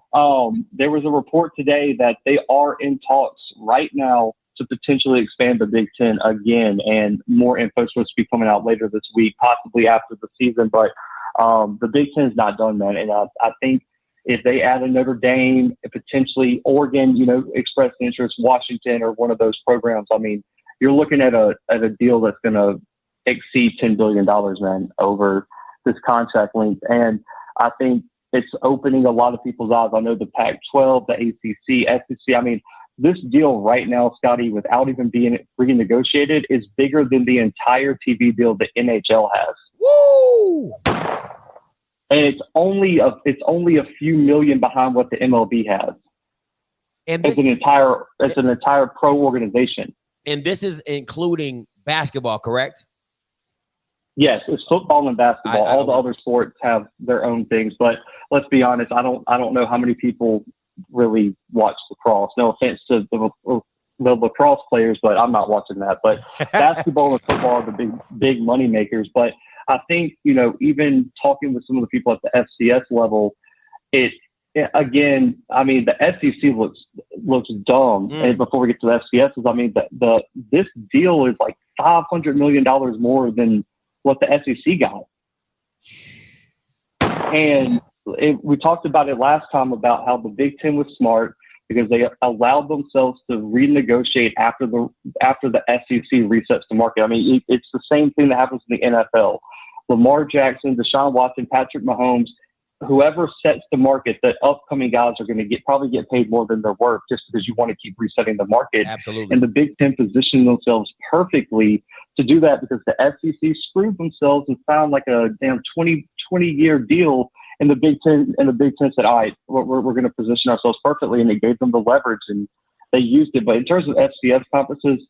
there was a report today that they are in talks right now to potentially expand the Big Ten again, and more info is supposed to be coming out later this week, possibly after the season. But the Big Ten is not done, man. And I think if they add a Notre Dame, potentially Oregon, express interest, Washington, or one of those programs, I mean, you're looking at a deal that's going to exceed $10 billion, man, over this contract length. And I think it's opening a lot of people's eyes. I know the Pac-12, the ACC, SEC. I mean, this deal right now, Scotty, without even being renegotiated, is bigger than the entire TV deal the NHL has. Woo! And it's only a few million behind what the MLB has. And it's an entire pro organization. And this is including basketball, correct? Yes, it's football and basketball. All the other sports have their own things, but let's be honest. I don't know how many people really watch lacrosse. No offense to the lacrosse players, but I'm not watching that. But basketball and football are the big money makers. But I think, even talking with some of the people at the FCS level, again, I mean, the SEC looks dumb. And before we get to the FCS, I mean, this deal is like $500 million more than what the SEC got. And we talked about it last time about how the Big Ten was smart because they allowed themselves to renegotiate after the SEC resets the market. I mean, it's the same thing that happens in the NFL. Lamar Jackson, Deshaun Watson, Patrick Mahomes, whoever sets the market, the upcoming guys are going to probably get paid more than they're worth just because you want to keep resetting the market. Absolutely. And the Big Ten positioned themselves perfectly to do that because the SEC screwed themselves and found like a damn 20-year deal. And the Big Ten said, all right, we're going to position ourselves perfectly. And it gave them the leverage and they used it. But in terms of FCS conferences,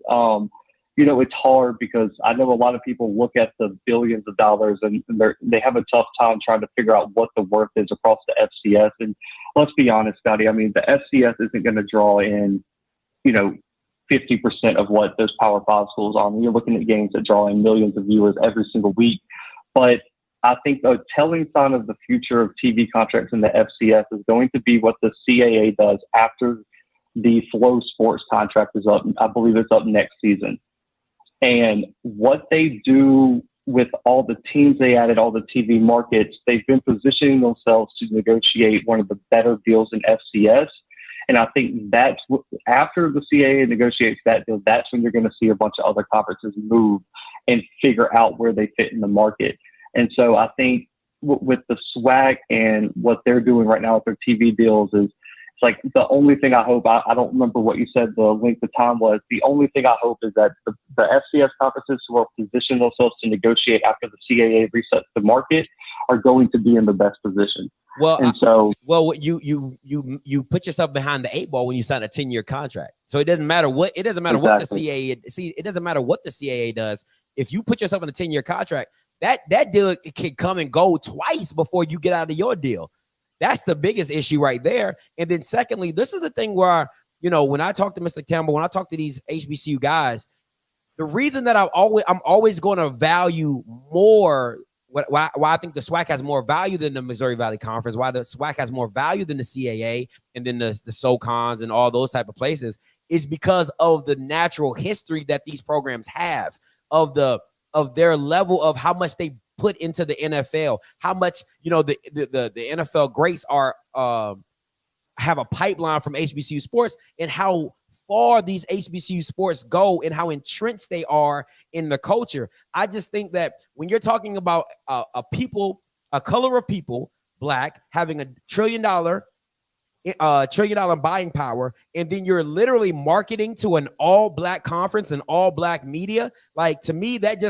it's hard because I know a lot of people look at the billions of dollars and they have a tough time trying to figure out what the worth is across the FCS. And let's be honest, Scotty, I mean, the FCS isn't going to draw in, 50% of what those Power 5 schools are. I mean, you're looking at games that draw in millions of viewers every single week. But I think a telling sign of the future of TV contracts in the FCS is going to be what the CAA does after the Flow Sports contract is up. I believe it's up next season. And what they do with all the teams they added, all the TV markets, they've been positioning themselves to negotiate one of the better deals in FCS. And I think that's after the CAA negotiates that deal, that's when you're going to see a bunch of other conferences move and figure out where they fit in the market. And so I think with the SWAC and what they're doing right now with their TV deals is like the only thing I hope, I don't remember what you said the length of time was, the only thing I hope is that the FCS conferences who are positioning themselves to negotiate after the CAA resets the market are going to be in the best position. Well, and so you put yourself behind the 8 ball when you sign a 10-year contract. So it doesn't matter what what the CAA it doesn't matter what the CAA does. If you put yourself in a 10-year contract, that deal can come and go twice before you get out of your deal. That's the biggest issue right there. And then secondly, this is the thing where, when I talk to Mr. Campbell, when I talk to these HBCU guys, the reason that I'm always going to value more why I think the SWAC has more value than the Missouri Valley Conference, why the SWAC has more value than the CAA and then the SoCons and all those type of places is because of the natural history that these programs have of their level of how much they put into the NFL, how much, the NFL greats are have a pipeline from HBCU sports and how far these HBCU sports go and how entrenched they are in the culture. I just think that when you're talking about a color of people, Black, having $1 trillion buying power, and then you're literally marketing to an all-Black conference and all-Black media, like to me, that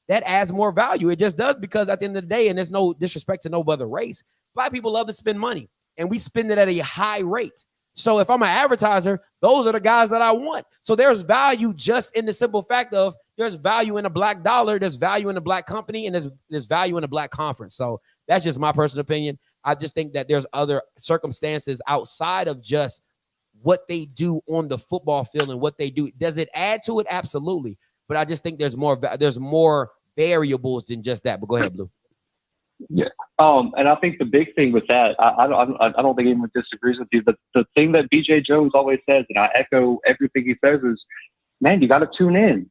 adds more value. It just does, because at the end of the day, and there's no disrespect to no other race, Black people love to spend money, and we spend it at a high rate. So if I'm an advertiser, those are the guys that I want. So there's value just in the simple fact of there's value in a Black dollar, there's value in a Black company, and there's value in a Black conference. So that's just my personal opinion. I just think that there's other circumstances outside of just what they do on the football field and what they do. Does it add to it? Absolutely. But I just think there's more variables than just that. But go ahead, Blue. Yeah. And I think the big thing with that, I don't think anyone disagrees with you. The thing that BJ Jones always says, and I echo everything he says, is, man, you got to tune in.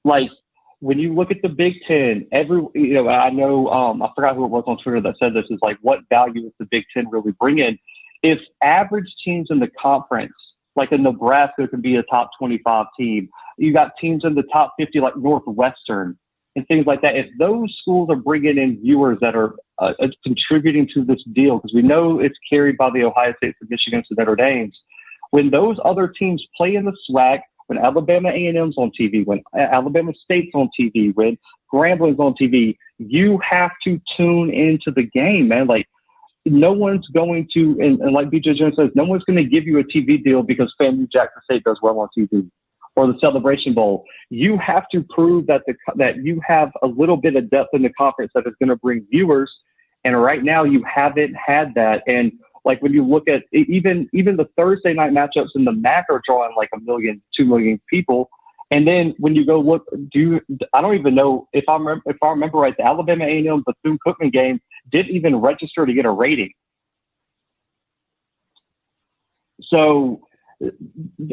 Like when you look at the Big Ten, I know, I forgot who it was on Twitter that said this, is like, what value is the Big Ten really bringing? If average teams in the conference, like a Nebraska can be a top 25 team, you got teams in the top 50, like Northwestern, and things like that. If those schools are bringing in viewers that are contributing to this deal, because we know it's carried by the Ohio State, the Michigans, and Notre Dames, when those other teams play in the SWAC, when Alabama A&M's on TV, when Alabama State's on TV, when Grambling's on TV, you have to tune into the game, man. Like, no one's going to, and like BJ Jones says, no one's going to give you a TV deal because FAMU Jackson State does well on TV. or the Celebration Bowl. You have to prove that that you have a little bit of depth in the conference that is going to bring viewers. And right now you haven't had that. And like when you look at even the Thursday night matchups in the MAC are drawing like 1 million, 2 million people. And then when you go look, I don't even know if I remember right, the Alabama A&M Bethune-Cookman game didn't even register to get a rating. So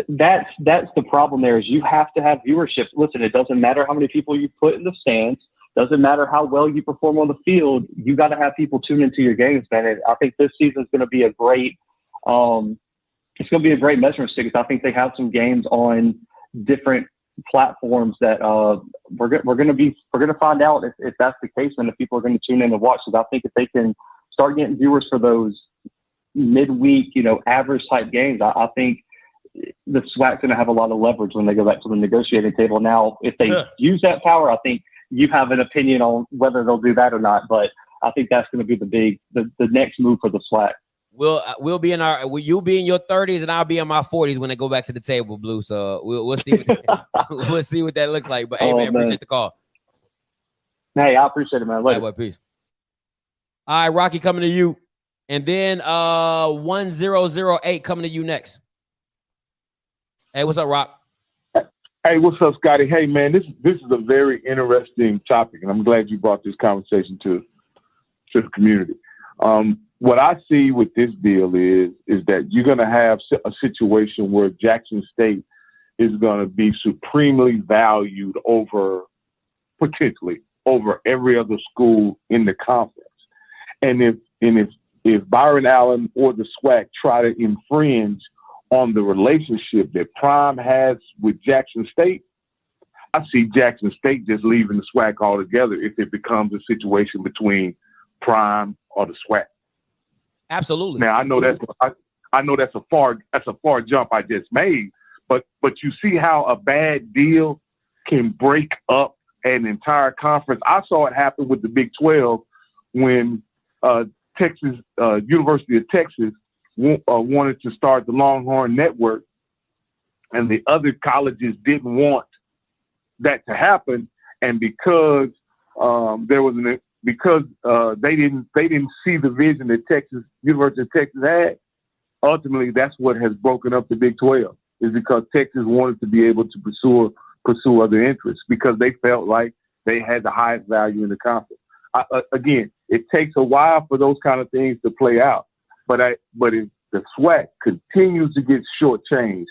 that's the problem there, is you have to have viewership. Listen, it doesn't matter how many people you put in the stands, doesn't matter how well you perform on the field, you got to have people tune into your games, man. And I think this season is going to be a great it's going to be a great measuring stick. I think they have some games on different platforms that we're going to find out if that's the case, and if people are going to tune in and watch. So I think if they can start getting viewers for those midweek, average type games, I think the SWAC's going to have a lot of leverage when they go back to the negotiating table. Now, if they use that power, I think you have an opinion on whether they'll do that or not. But I think that's going to be the next move for the SWAC. You'll be in your 30s and I'll be in my 40s when they go back to the table, Blue. So we'll see we'll see what that looks like. But hey, man, appreciate the call. Hey, I appreciate it, man. Later. All right, boy, peace. All right, Rocky, coming to you. And then 1008 coming to you next. Hey, what's up, Rock? Hey, what's up, Scotty? Hey, man, this is a very interesting topic, and I'm glad you brought this conversation to the community. What I see with this deal is that you're going to have a situation where Jackson State is going to be supremely valued potentially over every other school in the conference. And if Byron Allen or the SWAC try to infringe on the relationship that Prime has with Jackson State, I see Jackson State just leaving the SWAC altogether if it becomes a situation between Prime or the SWAC. Absolutely. Now I know that's a far jump I just made, but you see how a bad deal can break up an entire conference. I saw it happen with the Big 12 when University of Texas wanted to start the Longhorn Network, and the other colleges didn't want that to happen, and because they didn't see the vision that University of Texas had, ultimately that's what has broken up the Big 12, is because Texas wanted to be able to pursue other interests because they felt like they had the highest value in the conference. Again, it takes a while for those kind of things to play out, but if the SWAC continues to get shortchanged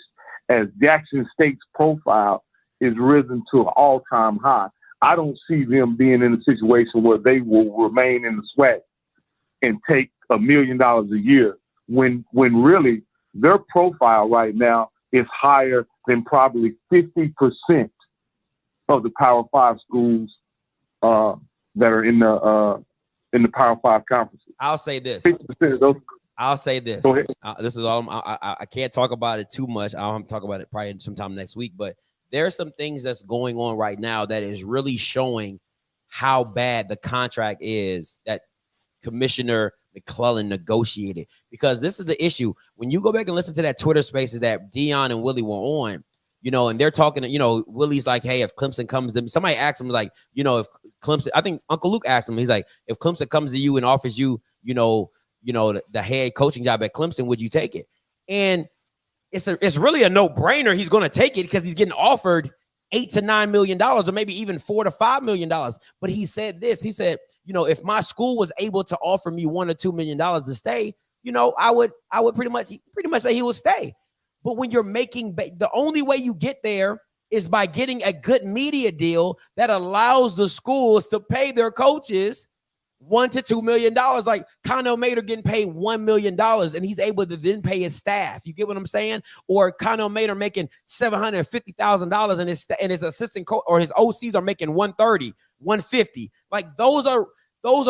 as Jackson State's profile is risen to an all-time high, I don't see them being in a situation where they will remain in the SWAC and take $1 million a year when really their profile right now is higher than probably 50% of the Power 5 schools that are in the Power 5 conferences. I'll say this. 50% of those. I'll say this. Go ahead. This is all. I can't talk about it too much. I'll talk about it probably sometime next week. But there are some things that's going on right now that is really showing how bad the contract is that Commissioner McClellan negotiated. Because this is the issue. When you go back and listen to that Twitter Spaces that Dion and Willie were on, and they're talking, Willie's like, hey, if Clemson comes to me, somebody asked him, like, if Clemson, I think Uncle Luke asked him, he's like, if Clemson comes to you and offers you, the head coaching job at Clemson, would you take it? And it's really a no-brainer. He's going to take it because he's getting offered $8 to $9 million, or maybe even $4 to $5 million. But he said this. He said, if my school was able to offer me $1 or $2 million to stay, I would pretty much say he would stay. But when you're making the only way you get there is by getting a good media deal that allows the schools to pay their coaches $1 to $2 million. Like Connell Mader getting paid $1 million, and he's able to then pay his staff. You get what I'm saying? Or Connell Mader making $750,000, and his assistant coach or his OCs are making $130,000, $150,000. Like those are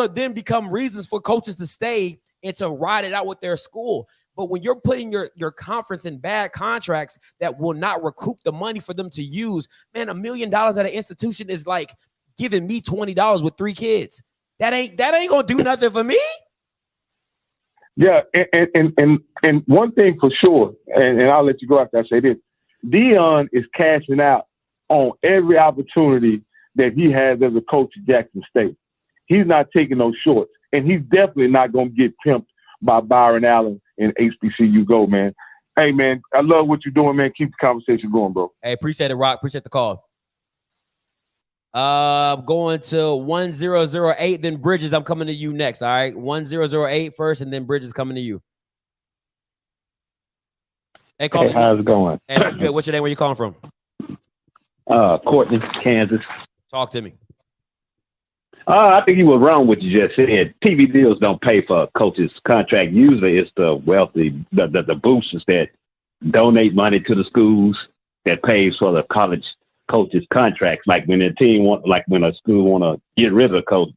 then become reasons for coaches to stay and to ride it out with their school. But when you're putting your conference in bad contracts that will not recoup the money for them to use, man, $1 million at an institution is like giving me $20 with 3 kids. That ain't gonna do nothing for me. Yeah, and one thing for sure, and I'll let you go after I say this. Deion is cashing out on every opportunity that he has as a coach at Jackson State. He's not taking those shorts, and he's definitely not going to get pimped by Byron Allen and HBCU Go, man. Hey, man, I love what you're doing, man. Keep the conversation going, bro. Hey, appreciate it, Rock. Appreciate the call. Going to 1008, then Bridges. I'm coming to you next. All right, 1008 first, and then Bridges coming to you. Hey, call Hey, how's it going? Hey, what's good? What's your name? Where you calling from? Courtney, Kansas. Talk to me. I think you were wrong what you just said. TV deals don't pay for a coach's contract. Usually it's the wealthy, the boosters that donate money to the schools that pays for the college coaches' contracts. Like when a team when a school want to get rid of a coach,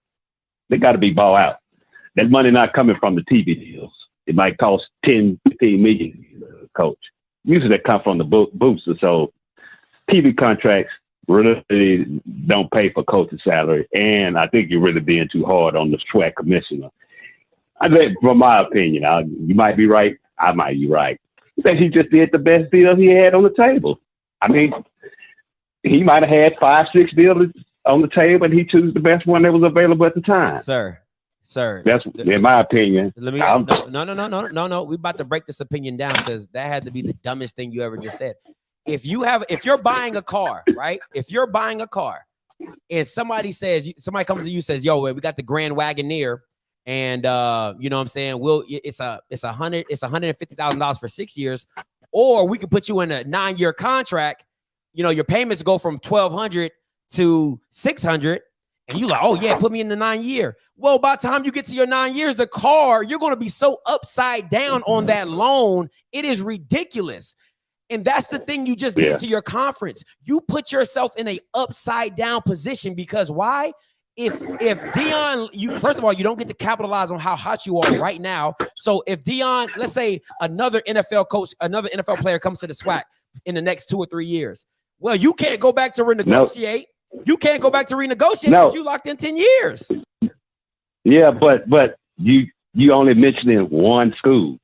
they got to be bought out. That money not coming from the TV deals. It might cost 10, 15 million coach. Usually they come from the boosters. So TV contracts really don't pay for coach's salary. And I think you're really being too hard on the SWAC commissioner. I think, from my opinion, you might be right. I might be right. I think he just did the best deal he had on the table. I mean, he might have had 5, 6 deals on the table, and he chose the best one that was available at the time. Sir. That's in my opinion. Let me no. We about to break this opinion down because that had to be the dumbest thing you ever just said. If you're buying a car, right? If you're buying a car and somebody comes to you and says, yo, we got the Grand Wagoneer, and you know what I'm saying? It's $150,000 for 6 years, or we could put you in a 9-year contract. You know, your payments go from $1,200 to $600. And you like, oh yeah, put me in the 9-year. Well, by the time you get to your 9 years, the car, you're going to be so upside down on that loan. It is ridiculous. And that's the thing you just did to your conference. You put yourself in a upside down position because why? If Deion, first of all, you don't get to capitalize on how hot you are right now. So if Deion, let's say another NFL coach, another NFL player comes to the SWAC in the next 2 or 3 years. Well, you can't go back to renegotiate. You can't go back to renegotiate because you locked in 10 years. Yeah, but you only mentioning one school.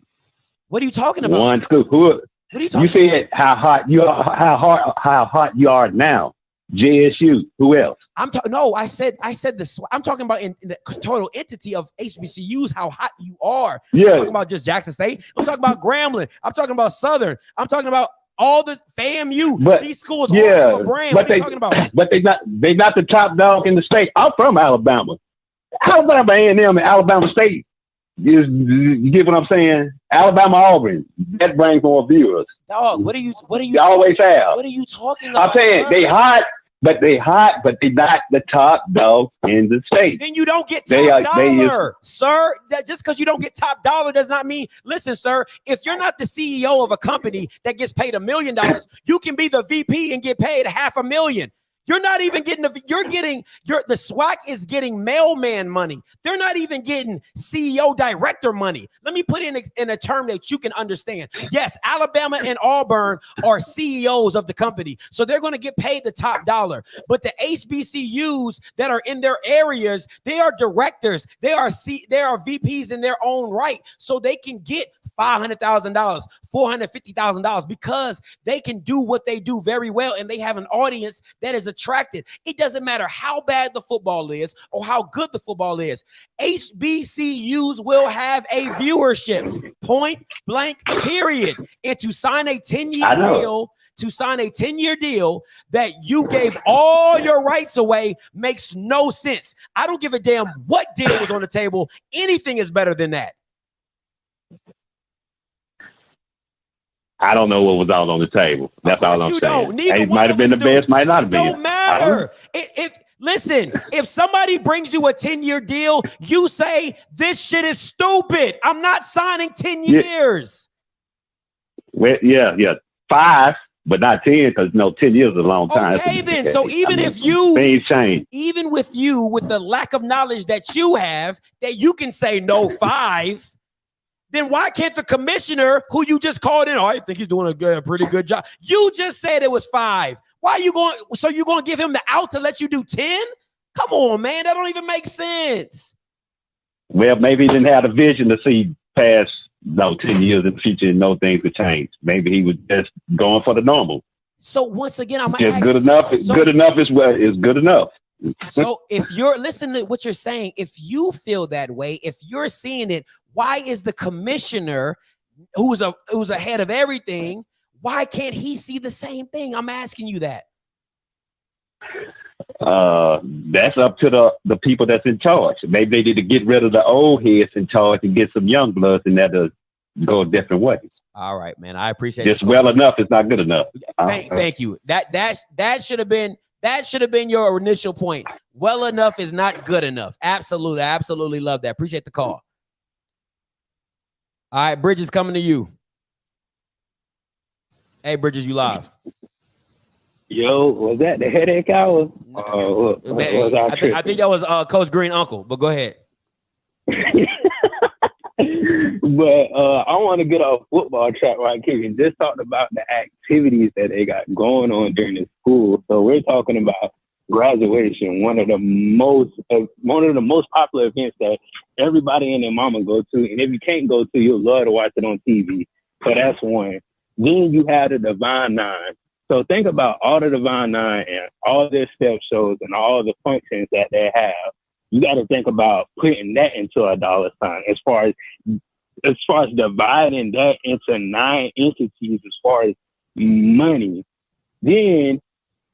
What are you talking about? One school. What are you talking You said how hot you are, how hot you are now. JSU. Who else? I said this. I'm talking about in the total entity of HBCUs, how hot you are. Yeah. I'm talking about just Jackson State. I'm talking about Grambling. I'm talking about Southern. I'm talking about all the FAMU. But these schools all have a brand. What are you talking about? But they not the top dog in the state. I'm from Alabama. Alabama A&M and Alabama State. You get what I'm saying? Alabama Auburn. That brings more viewers. Dog, what are you They always have. What are you talking about? I'm saying they hot, but they not the top dog in the state. Then you don't get top dollar, sir. That just because you don't get top dollar does not mean. Listen, sir, if you're not the CEO of a company that gets paid $1 million, you can be the VP and get paid $500,000. You're not even getting the SWAC is getting mailman money. They're not even getting CEO director money. Let me put in a term that you can understand. Yes, Alabama and Auburn are CEOs of the company, so they're going to get paid the top dollar. But the HBCUs that are in their areas, they are directors. They are VPs in their own right, so they can get $500,000, $450,000 because they can do what they do very well, and they have an audience that is attracted. It doesn't matter how bad the football is or how good the football is. HBCUs will have a viewership, point blank, period. And to sign a 10-year deal, that you gave all your rights away makes no sense. I don't give a damn what deal was on the table. Anything is better than that. I don't know what was out on the table. That's all I'm saying. It might have been the best, might not have been. It don't matter. Listen, if somebody brings you a 10-year deal, you say, this shit is stupid. I'm not signing 10 years. Well, yeah. 5, but not 10, because 10 years is a long time. Okay, then. So even if you, things change. Even with you, with the lack of knowledge that you have, that you can say no 5, then why can't the commissioner who you just called in, I think he's doing a pretty good job. You just said it was 5. Why are you going? So you're going to give him the out to let you do 10? Come on, man. That don't even make sense. Well, maybe he didn't have the vision to see past 10 years in the future and know things could change. Maybe he was just going for the normal. So once again, I'm just good enough. It's good enough is what is good enough. So if you're listening to what you're saying, if you feel that way, if you're seeing it, why is the commissioner who's ahead of everything, why can't he see the same thing? I'm asking you that. That's up to the people that's in charge. Maybe they need to get rid of the old heads in charge and get some young bloods, and that'll go a different way. All right, man. I appreciate it. Just well enough is not good enough. Thank you. That should have been your initial point. Well enough is not good enough. Absolutely. I absolutely love that. Appreciate the call. All right, Bridges, coming to you. Hey, Bridges, you live. Yo, was that the headache hour? I think that was Coach Green uncle, but go ahead. But I want to get off football track right here and just talk about the activities that they got going on during the school. So we're talking about graduation, one of the most popular events that everybody and their mama go to. And if you can't go to, you'll love to watch it on TV. So that's one. Then you have the Divine Nine. So think about all the Divine Nine and all their step shows and all the functions that they have. You got to think about putting that into a dollar sign as far as dividing that into 9 entities as far as money. Then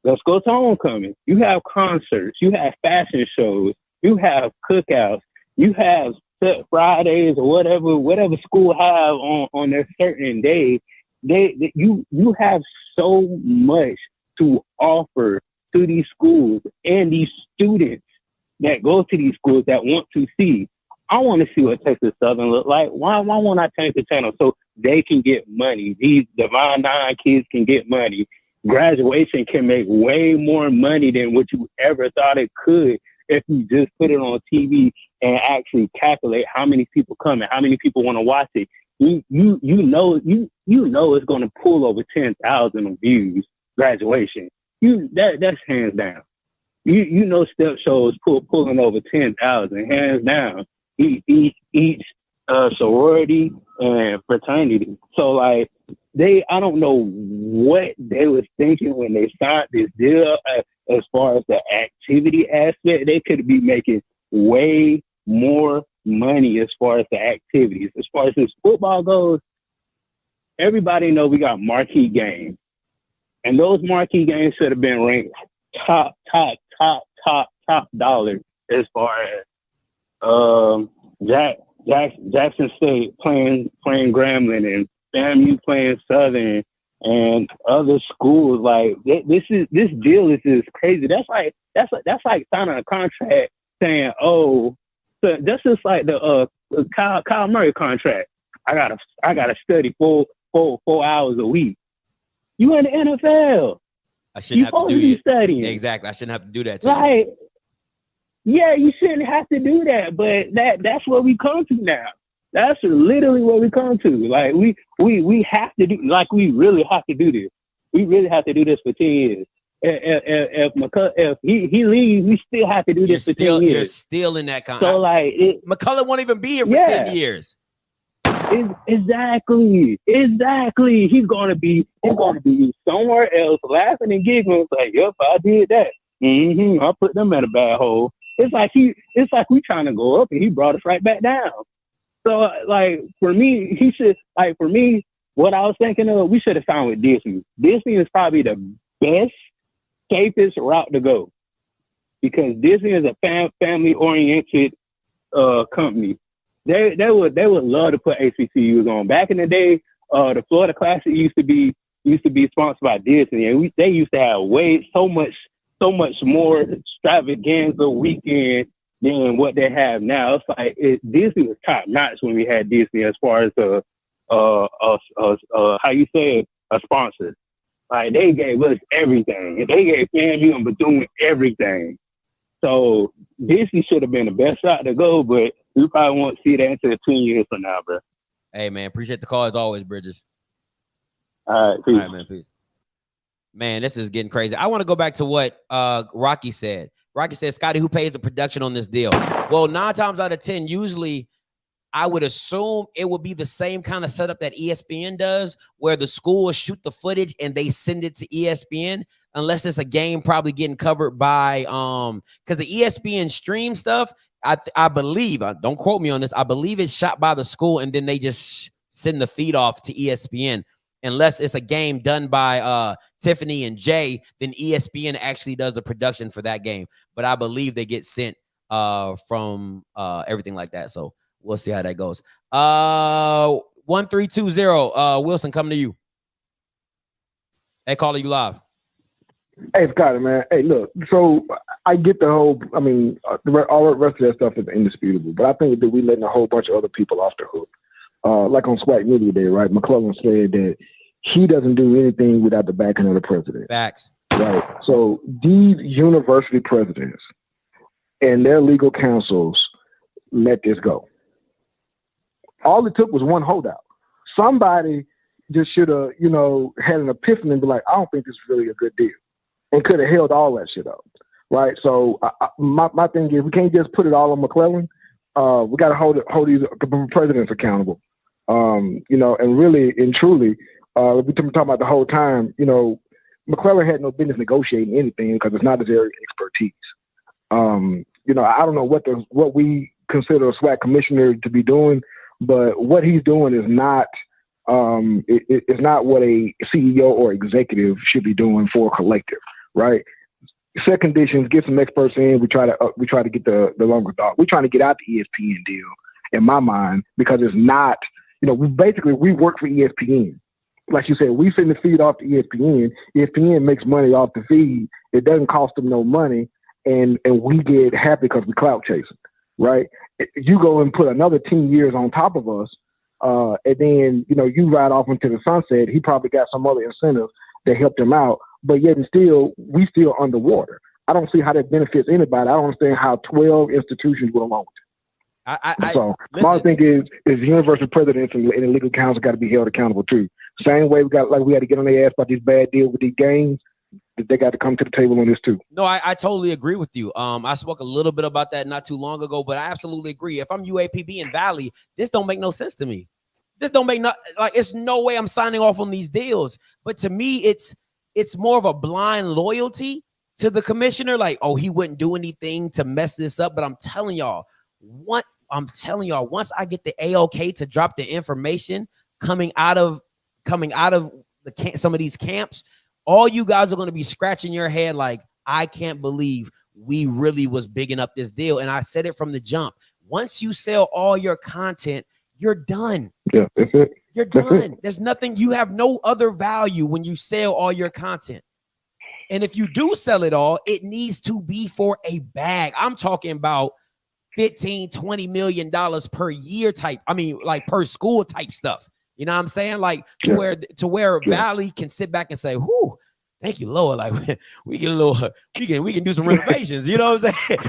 let's go to homecoming. You have concerts, you have fashion shows, you have cookouts, you have set Fridays or whatever school have on their certain day. You have so much to offer to these schools and these students that go to these schools that want to see. I want to see what Texas Southern look like. Why won't I change the channel so they can get money? These Divine Nine kids can get money. Graduation can make way more money than what you ever thought it could if you just put it on TV and actually calculate how many people come and how many people want to watch it. You know it's going to pull over 10,000 views. Graduation, that's hands down. You know step shows pulling over 10,000 hands down. Each sorority and fraternity. So like I don't know what they was thinking when they signed this deal. As far as the activity aspect, they could be making way more money as far as the activities. As far as this football goes, everybody know we got marquee games, and those marquee games should have been ranked top dollar as far as Jackson State playing Grambling and FAMU playing Southern and other schools. Like this deal is just crazy. That's like signing a contract saying, oh, so that's just like the Kyle Murray contract. I gotta study 4 hours a week. You in the NFL. I shouldn't have to do studying. Exactly. I shouldn't have to do that. Right. Yeah, you shouldn't have to do that, but that's what we come to now. That's literally what we come to. Like we have to do, like we really have to do this. We really have to do this for 10 years. If he leaves, we still have to do this for 10 years. You're still in that So like McCullough won't even be here for 10 years. Exactly. He's gonna be somewhere else laughing and giggling. It's like, yep, I did that. I put them in a bad hole. It's like we trying to go up and he brought us right back down. So like for me, what I was thinking of, we should have signed with Disney. Disney is probably the best, safest route to go because Disney is a family oriented company. They would love to put HBCUs on. Back in the day, the Florida Classic used to be sponsored by Disney, and they used to have so much more extravaganza weekend than what they have now. It's like Disney was top notch when we had Disney as far as how you say it, a sponsor. Like they gave us everything. They gave FAMU and Bethune everything. So Disney should have been the best route to go, but we probably won't see that until 10 years from now, bro. Hey man, appreciate the call as always, Bridges. All right, peace. All right, man, peace. Man, this is getting crazy. I want to go back to what Rocky said. Rocky said, Scotty, who pays the production on this deal? Well, 9 times out of 10, usually I would assume it would be the same kind of setup that ESPN does, where the school will shoot the footage and they send it to ESPN, unless it's a game probably getting covered by because the ESPN stream stuff, I believe, don't quote me on this, I believe it's shot by the school and then they just send the feed off to ESPN. Unless it's a game done by Tiffany and Jay, then ESPN actually does the production for that game. But I believe they get sent from everything like that. So we'll see how that goes. 1320, Wilson, coming to you. Hey, caller, you live. Hey, Scotty, man. Hey, look, so I get the whole, I mean, all the rest of that stuff is indisputable, but I think that we're letting a whole bunch of other people off the hook. Like on SWAC Media Day, right? McClellan said that he doesn't do anything without the backing of the president. Facts. Right. So these university presidents and their legal counsels let this go. All it took was one holdout. Somebody just should have, had an epiphany and be like, I don't think this is really a good deal, and could have held all that shit up. Right. So my thing is, we can't just put it all on McClellan. We got to hold these presidents accountable. And really and truly, we've been talking about the whole time, McClellan had no business negotiating anything because it's not his area of expertise. I don't know what we consider a SWAC commissioner to be doing, but what he's doing is not it's not what a CEO or executive should be doing for a collective, right? Set conditions, get some experts in. We try to get the longer thought. We're trying to get out the ESPN deal, in my mind, because it's not. We work for ESPN. Like you said, we send the feed off to ESPN. ESPN makes money off the feed. It doesn't cost them no money, and we get happy because we clout chasing, right? You go and put another 10 years on top of us, and then you ride off into the sunset. He probably got some other incentives that helped him out, but yet and still, we still underwater. I don't see how that benefits anybody. I don't understand how 12 institutions would along with it. My thing is university presidents and the legal counsel got to be held accountable too. Same way we got to get on their ass about these bad deals with these games. They got to come to the table on this too. No, I totally agree with you. I spoke a little bit about that not too long ago, but I absolutely agree. If I'm UAPB and Valley, this don't make no sense to me. This don't make it's no way I'm signing off on these deals. But to me, it's more of a blind loyalty to the commissioner. Like, oh, he wouldn't do anything to mess this up. But I'm telling y'all, once I get the AOK to drop the information coming out of some of these camps, all you guys are going to be scratching your head like, I can't believe we really was bigging up this deal. And I said it from the jump. Once you sell all your content, you're done. Yeah, that's it. You're done. There's nothing. You have no other value when you sell all your content. And if you do sell it all, it needs to be for a bag. I'm talking about $15-20 million per year type. I mean, like per school type stuff. You know what I'm saying? Like to where Valley can sit back and say, "Whoo, thank you, Lord." Like we get a little, we can do some renovations. You know what I'm saying?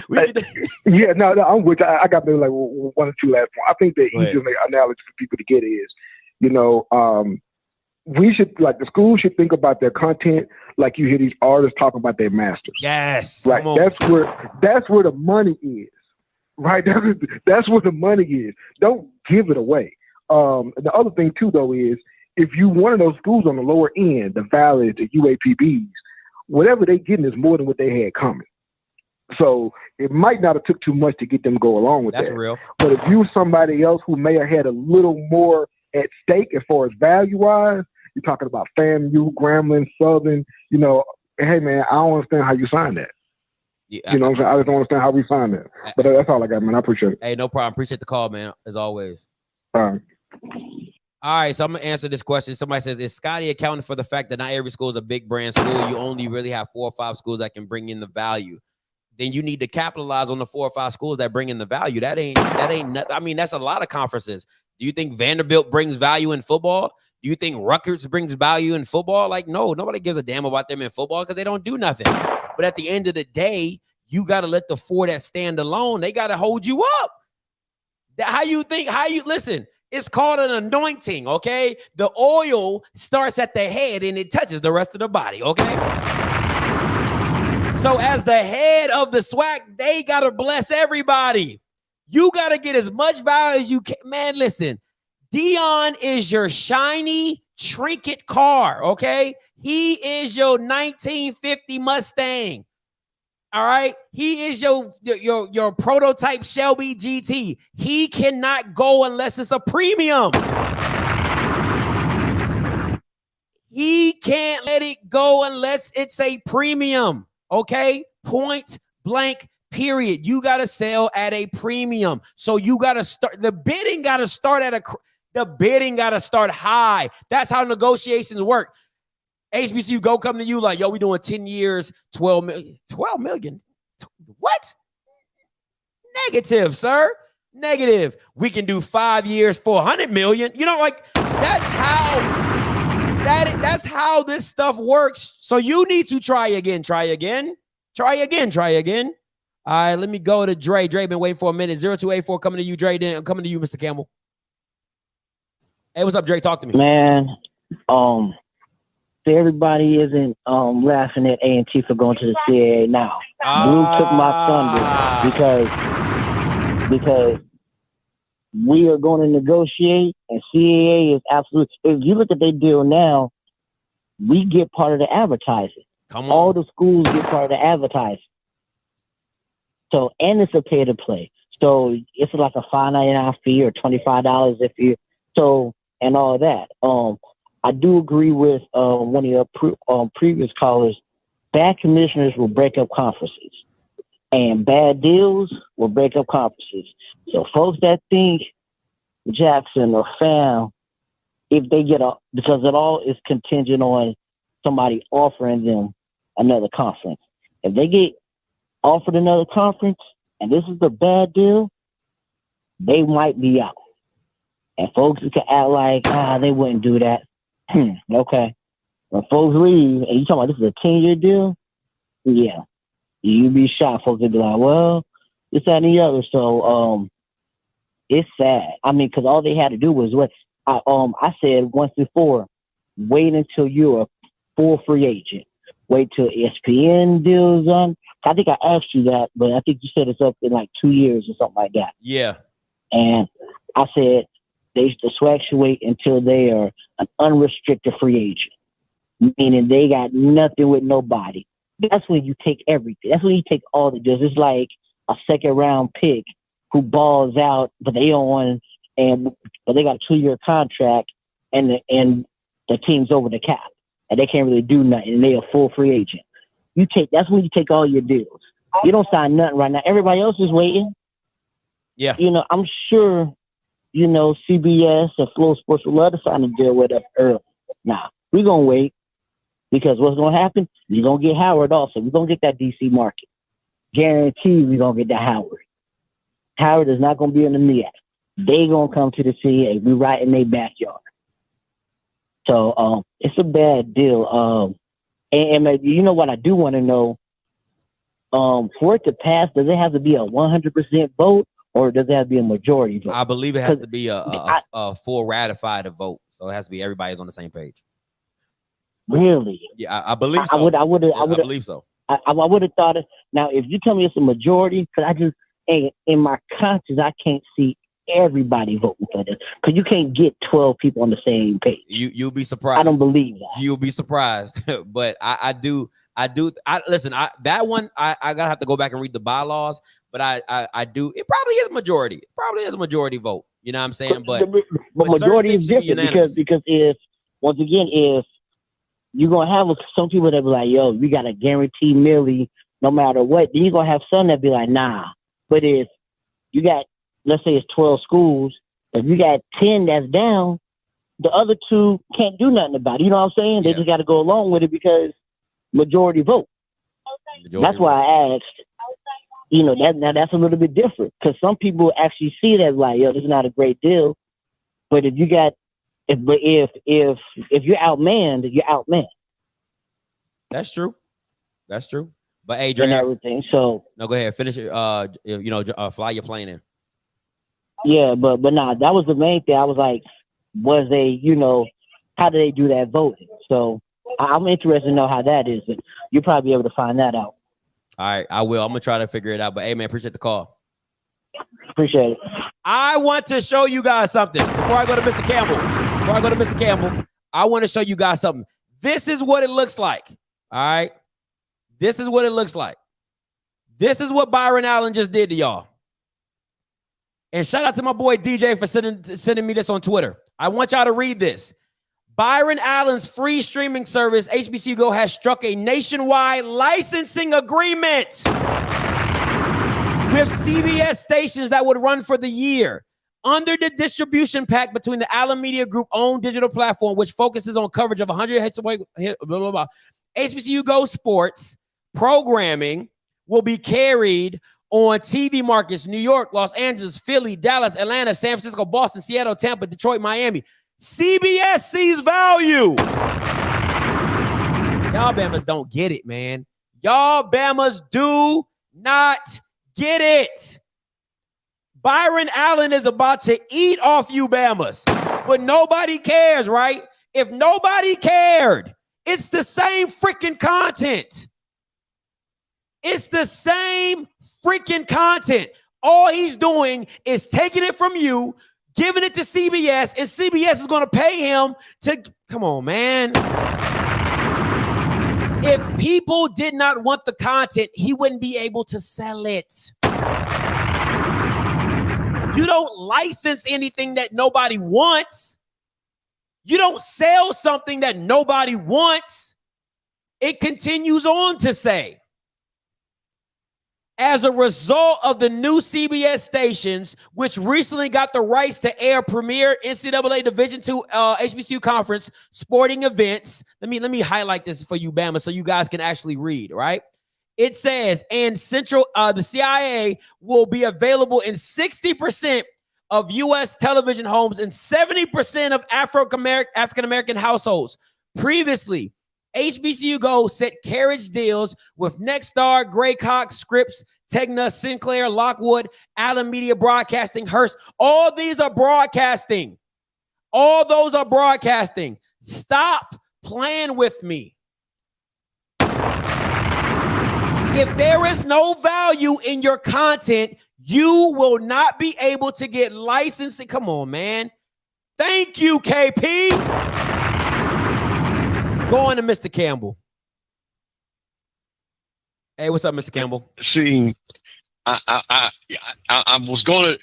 I'm with you. I got maybe like one or two last points. I think the easiest analogy for people to get is, we should, like, the school should think about their content like you hear these artists talking about their masters. Yes, right. That's where the money is. Right, that's where the money is. Don't give it away. The other thing too, though, is if you one of those schools on the lower end, the Valley, the UAPBs, whatever they getting is more than what they had coming. So it might not have took too much to get them to go along with that. That's real. But if you somebody else who may have had a little more at stake as far as value wise, you're talking about FAMU, Grambling, Southern. Hey man, I don't understand how you sign that. Yeah, what I'm saying? I just don't understand how we sign that. But that's all I got, man. I appreciate it. Hey, no problem. Appreciate the call, man, as always. All right, so I'm going to answer this question. Somebody says, is Scotty accounting for the fact that not every school is a big brand school? You only really have 4 or 5 schools that can bring in the value. Then you need to capitalize on the 4 or 5 schools that bring in the value. That ain't I mean, that's a lot of conferences. Do you think Vanderbilt brings value in football? Do you think Rutgers brings value in football? Like, no, nobody gives a damn about them in football because they don't do nothing. But at the end of the day, you got to let the 4 that stand alone, they got to hold you up. Listen, it's called an anointing, okay? The oil starts at the head and it touches the rest of the body, okay? So as the head of the SWAC, they got to bless everybody. You got to get as much value as you can. Man, listen, Dion is your shiny trinket car, okay? He is your 1950 Mustang. All right, he is your prototype Shelby GT. He cannot go unless it's a premium. He can't let it go unless it's a premium. Okay, point blank. Period. You got to sell at a premium. So you got to start. The bidding got to start the bidding got to start high. That's how negotiations work. HBCU Go come to you like, yo, we doing 10 years, 12 million. 12 million? What? Negative, sir. Negative. We can do 5 years for 100 million. You know, like that's how this stuff works. So you need to try again. All right, let me go to Dre. Dre been waiting for a minute. 0284 coming to you, Dre. Then coming to you, Mr. Campbell. Hey, what's up, Dre? Talk to me. Man, everybody isn't laughing at A&T for going to the CAA now. Blue took my thunder because we are going to negotiate, and CAA is absolute. If you look at their deal now, we get part of the advertising. Come on. All the schools get part of the advertising. So, and it's a pay to play. So it's like a $5.99 fee or $25 if you and all that. I do agree with one of your previous callers. Bad commissioners will break up conferences, and bad deals will break up conferences. So folks that think Jackson or FAM, if they get because it all is contingent on somebody offering them another conference. If they get offered another conference and this is a bad deal, they might be out. And folks can act like, they wouldn't do that. Okay. When folks leave, and you talking about this is a 10-year deal, yeah, you'd be shocked. Folks would be like, well, this, that, and the other. So it's sad. I mean, because all they had to do was what I said once before, wait until you're a full free agent. Wait till ESPN deals on. I think I asked you that, but I think you said it's up in like 2 years or something like that. Yeah. And I said the SWAC should wait until they are an unrestricted free agent, meaning they got nothing with nobody. That's when you take everything. That's when you take all the deals. It's like a second-round pick who balls out, but they don't want, but they got a 2-year contract, and the team's over the cap, and they can't really do nothing, and they're a full free agent. That's when you take all your deals. You don't sign nothing right now. Everybody else is waiting. Yeah. I'm sure, CBS and Flow Sports would love to sign a deal with us early. Nah, we're going to wait because what's going to happen? You're going to get Howard also. We're going to get that DC market. Guaranteed we're going to get that Howard. Howard is not going to be in the MEAC. They going to come to the CA. We right in their backyard. So it's a bad deal. And you know what I do want to know? For it to pass, does it have to be a 100% vote, or does it have to be a majority vote? I believe it has to be a full ratified vote, so it has to be everybody's on the same page. Really? Yeah, I believe so. I believe so. I would have thought it. Now, if you tell me it's a majority, because in my conscience, I can't see everybody voting for this, because you can't get 12 people on the same page. You'll be surprised. I don't believe that. You'll be surprised. But I do listen, that one I gotta have to go back and read the bylaws, but I do, it probably is majority. It probably is a majority vote. You know what I'm saying? But majority is different because if you're gonna have some people that be like, yo, we got a guaranteed milli no matter what, then you're gonna have some that be like, nah. But if you got, let's say it's 12 schools, if you got 10 that's down, the other 2 can't do nothing about it. You know what I'm saying? They just got to go along with it because majority vote. That's why I asked. That's a little bit different, because some people actually see that like, yo, this is not a great deal. But if you're outmanned, you're outmanned. That's true. But hey, Dre, and everything. So no, go ahead, finish it. Fly your plane in. Yeah, but nah, that was the main thing. I was like, how do they do that voting? So I'm interested to know how that is, and you'll probably be able to find that out. All right, I will. I'm gonna try to figure it out. But hey, man, appreciate the call. Appreciate it. I want to show you guys something before I go to Mr. Campbell. I want to show you guys something. This is what it looks like. All right. This is what it looks like. This is what Byron Allen just did to y'all. And shout out to my boy DJ for sending me this on Twitter. I want y'all to read this. Byron Allen's free streaming service, HBCU Go, has struck a nationwide licensing agreement with CBS stations that would run for the year. Under the distribution pact between the Allen Media Group-owned digital platform, which focuses on coverage of 100 hits away, HBCU Go sports programming will be carried on TV markets: New York, Los Angeles, Philly, Dallas, Atlanta, San Francisco, Boston, Seattle, Tampa, Detroit, Miami. CBS sees value. Y'all Bamas don't get it, man. Y'all Bamas do not get it. Byron Allen is about to eat off you Bamas, but nobody cares, right? If nobody cared, it's the same freaking content. It's the same freaking content. All he's doing is taking it from you, giving it to CBS, and CBS is going to pay him to, come on, man. If people did not want the content, he wouldn't be able to sell it. You don't license anything that nobody wants. You don't sell something that nobody wants. It continues on to say, as a result of the new CBS stations, which recently got the rights to air premier NCAA Division II HBCU conference sporting events. Let me highlight this for you, Bama, so you guys can actually read, right? It says, and the CIA will be available in 60% of U.S. television homes and 70% of African-American households. Previously, HBCU Go set carriage deals with Nexstar, Graycock, Scripps, Tegna, Sinclair, Lockwood, Allen Media Broadcasting, Hearst. All these are broadcasting. All those are broadcasting. Stop playing with me. If there is no value in your content, you will not be able to get licensing. Come on, man. Thank you, KP. Going to Mr. Campbell. Hey, what's up, Mr. Campbell? See, I was going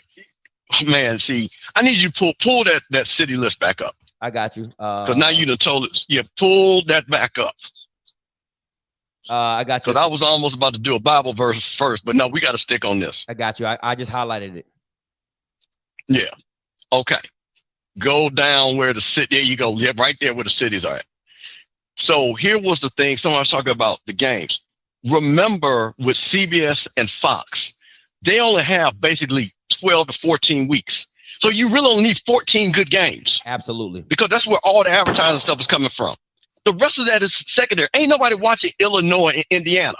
to, man, see, I need you to pull that city list back up. I got you. Because now you done told us, pull that back up. I got you. Because I was almost about to do a Bible verse first, but no, we got to stick on this. I got you. I just highlighted it. Yeah. Okay. Go down where the city, there you go. Yeah, right there where the cities are at. So here was the thing. Someone was talking about the games. Remember, with CBS and Fox, they only have basically 12 to 14 weeks. So you really only need 14 good games. Absolutely. Because that's where all the advertising stuff is coming from. The rest of that is secondary. Ain't nobody watching Illinois and Indiana.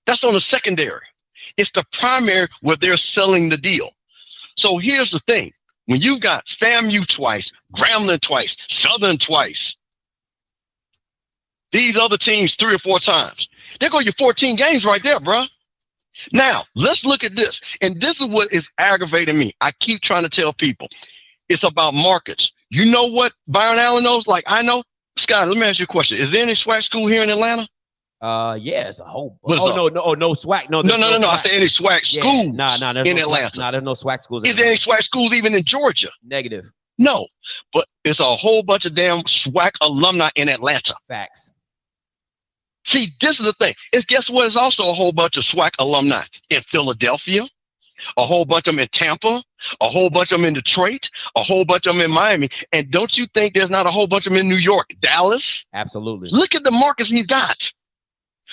That's on the secondary. It's the primary where they're selling the deal. So here's the thing. When you got FAMU twice, Grambling twice, Southern twice, these other teams 3 or 4 times, there go your 14 games right there, bro. Now, let's look at this. And this is what is aggravating me. I keep trying to tell people. It's about markets. You know what Byron Allen knows? Like I know? Scott, let me ask you a question. Is there any SWAC school here in Atlanta? Yes, a whole. No SWAC. No, no. I said any SWAC schools. Nah, there's in no Atlanta. SWAC. Nah, there's no SWAC schools. Is there any SWAC schools even in Georgia? Negative. No, but it's a whole bunch of damn SWAC alumni in Atlanta. Facts. See, this is the thing. Guess what? It's also a whole bunch of SWAC alumni in Philadelphia, a whole bunch of them in Tampa, a whole bunch of them in Detroit, a whole bunch of them in Miami. And don't you think there's not a whole bunch of them in New York, Dallas? Absolutely. Look at the markets he's got.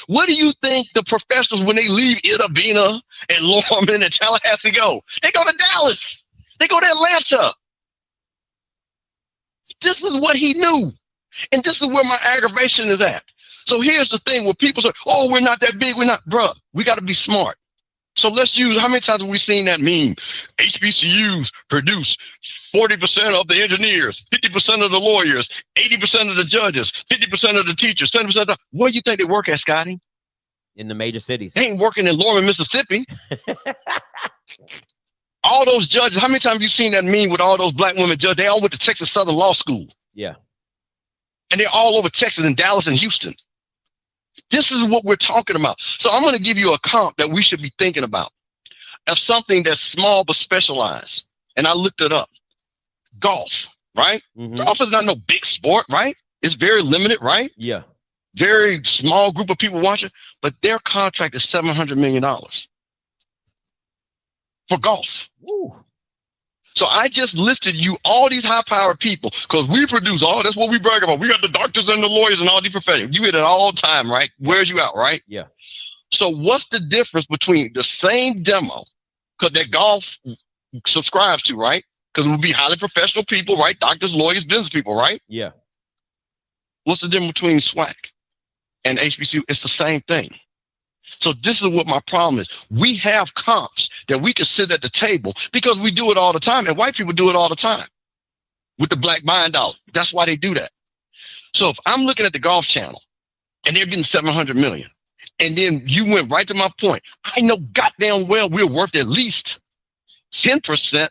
What do you think the professionals, when they leave Itabena and Lorman and Tallahassee go? They go to Dallas. They go to Atlanta. This is what he knew. And this is where my aggravation is at. So here's the thing where people say, oh, we're not that big. We're not, bruh. We got to be smart. So let's use, how many times have we seen that meme? HBCUs produce 40% of the engineers, 50% of the lawyers, 80% of the judges, 50% of the teachers, 70% of the, where do you think they work at, Scotty? In the major cities. They ain't working in Lorman, Mississippi. All those judges, how many times have you seen that meme with all those black women judges? They all went to Texas Southern Law School. Yeah. And they're all over Texas and Dallas and Houston. This is what we're talking about. So I'm going to give you a comp that we should be thinking about of something that's small but specialized. And I looked it up. Golf, right? Golf is not no big sport, right? It's very limited, right? Yeah. Very small group of people watching, but their contract is $700 million for golf. Woo. So I just listed you all these high-powered people because we produce all. That's what we brag about. We got the doctors and the lawyers and all these professionals. You hit it all the time, right? Where's you out, right? Yeah. So what's the difference between the same demo, because that golf subscribes to, right? Because it would be highly professional people, right? Doctors, lawyers, business people, right? Yeah. What's the difference between SWAC and HBCU? It's the same thing. So this is what my problem is. We have comps that we can sit at the table because we do it all the time, and white people do it all the time with the black buying dollar. That's why they do that. So if I'm looking at the Golf Channel and they're getting $700 million, and then you went right to my point, I know goddamn well we're worth at least 10%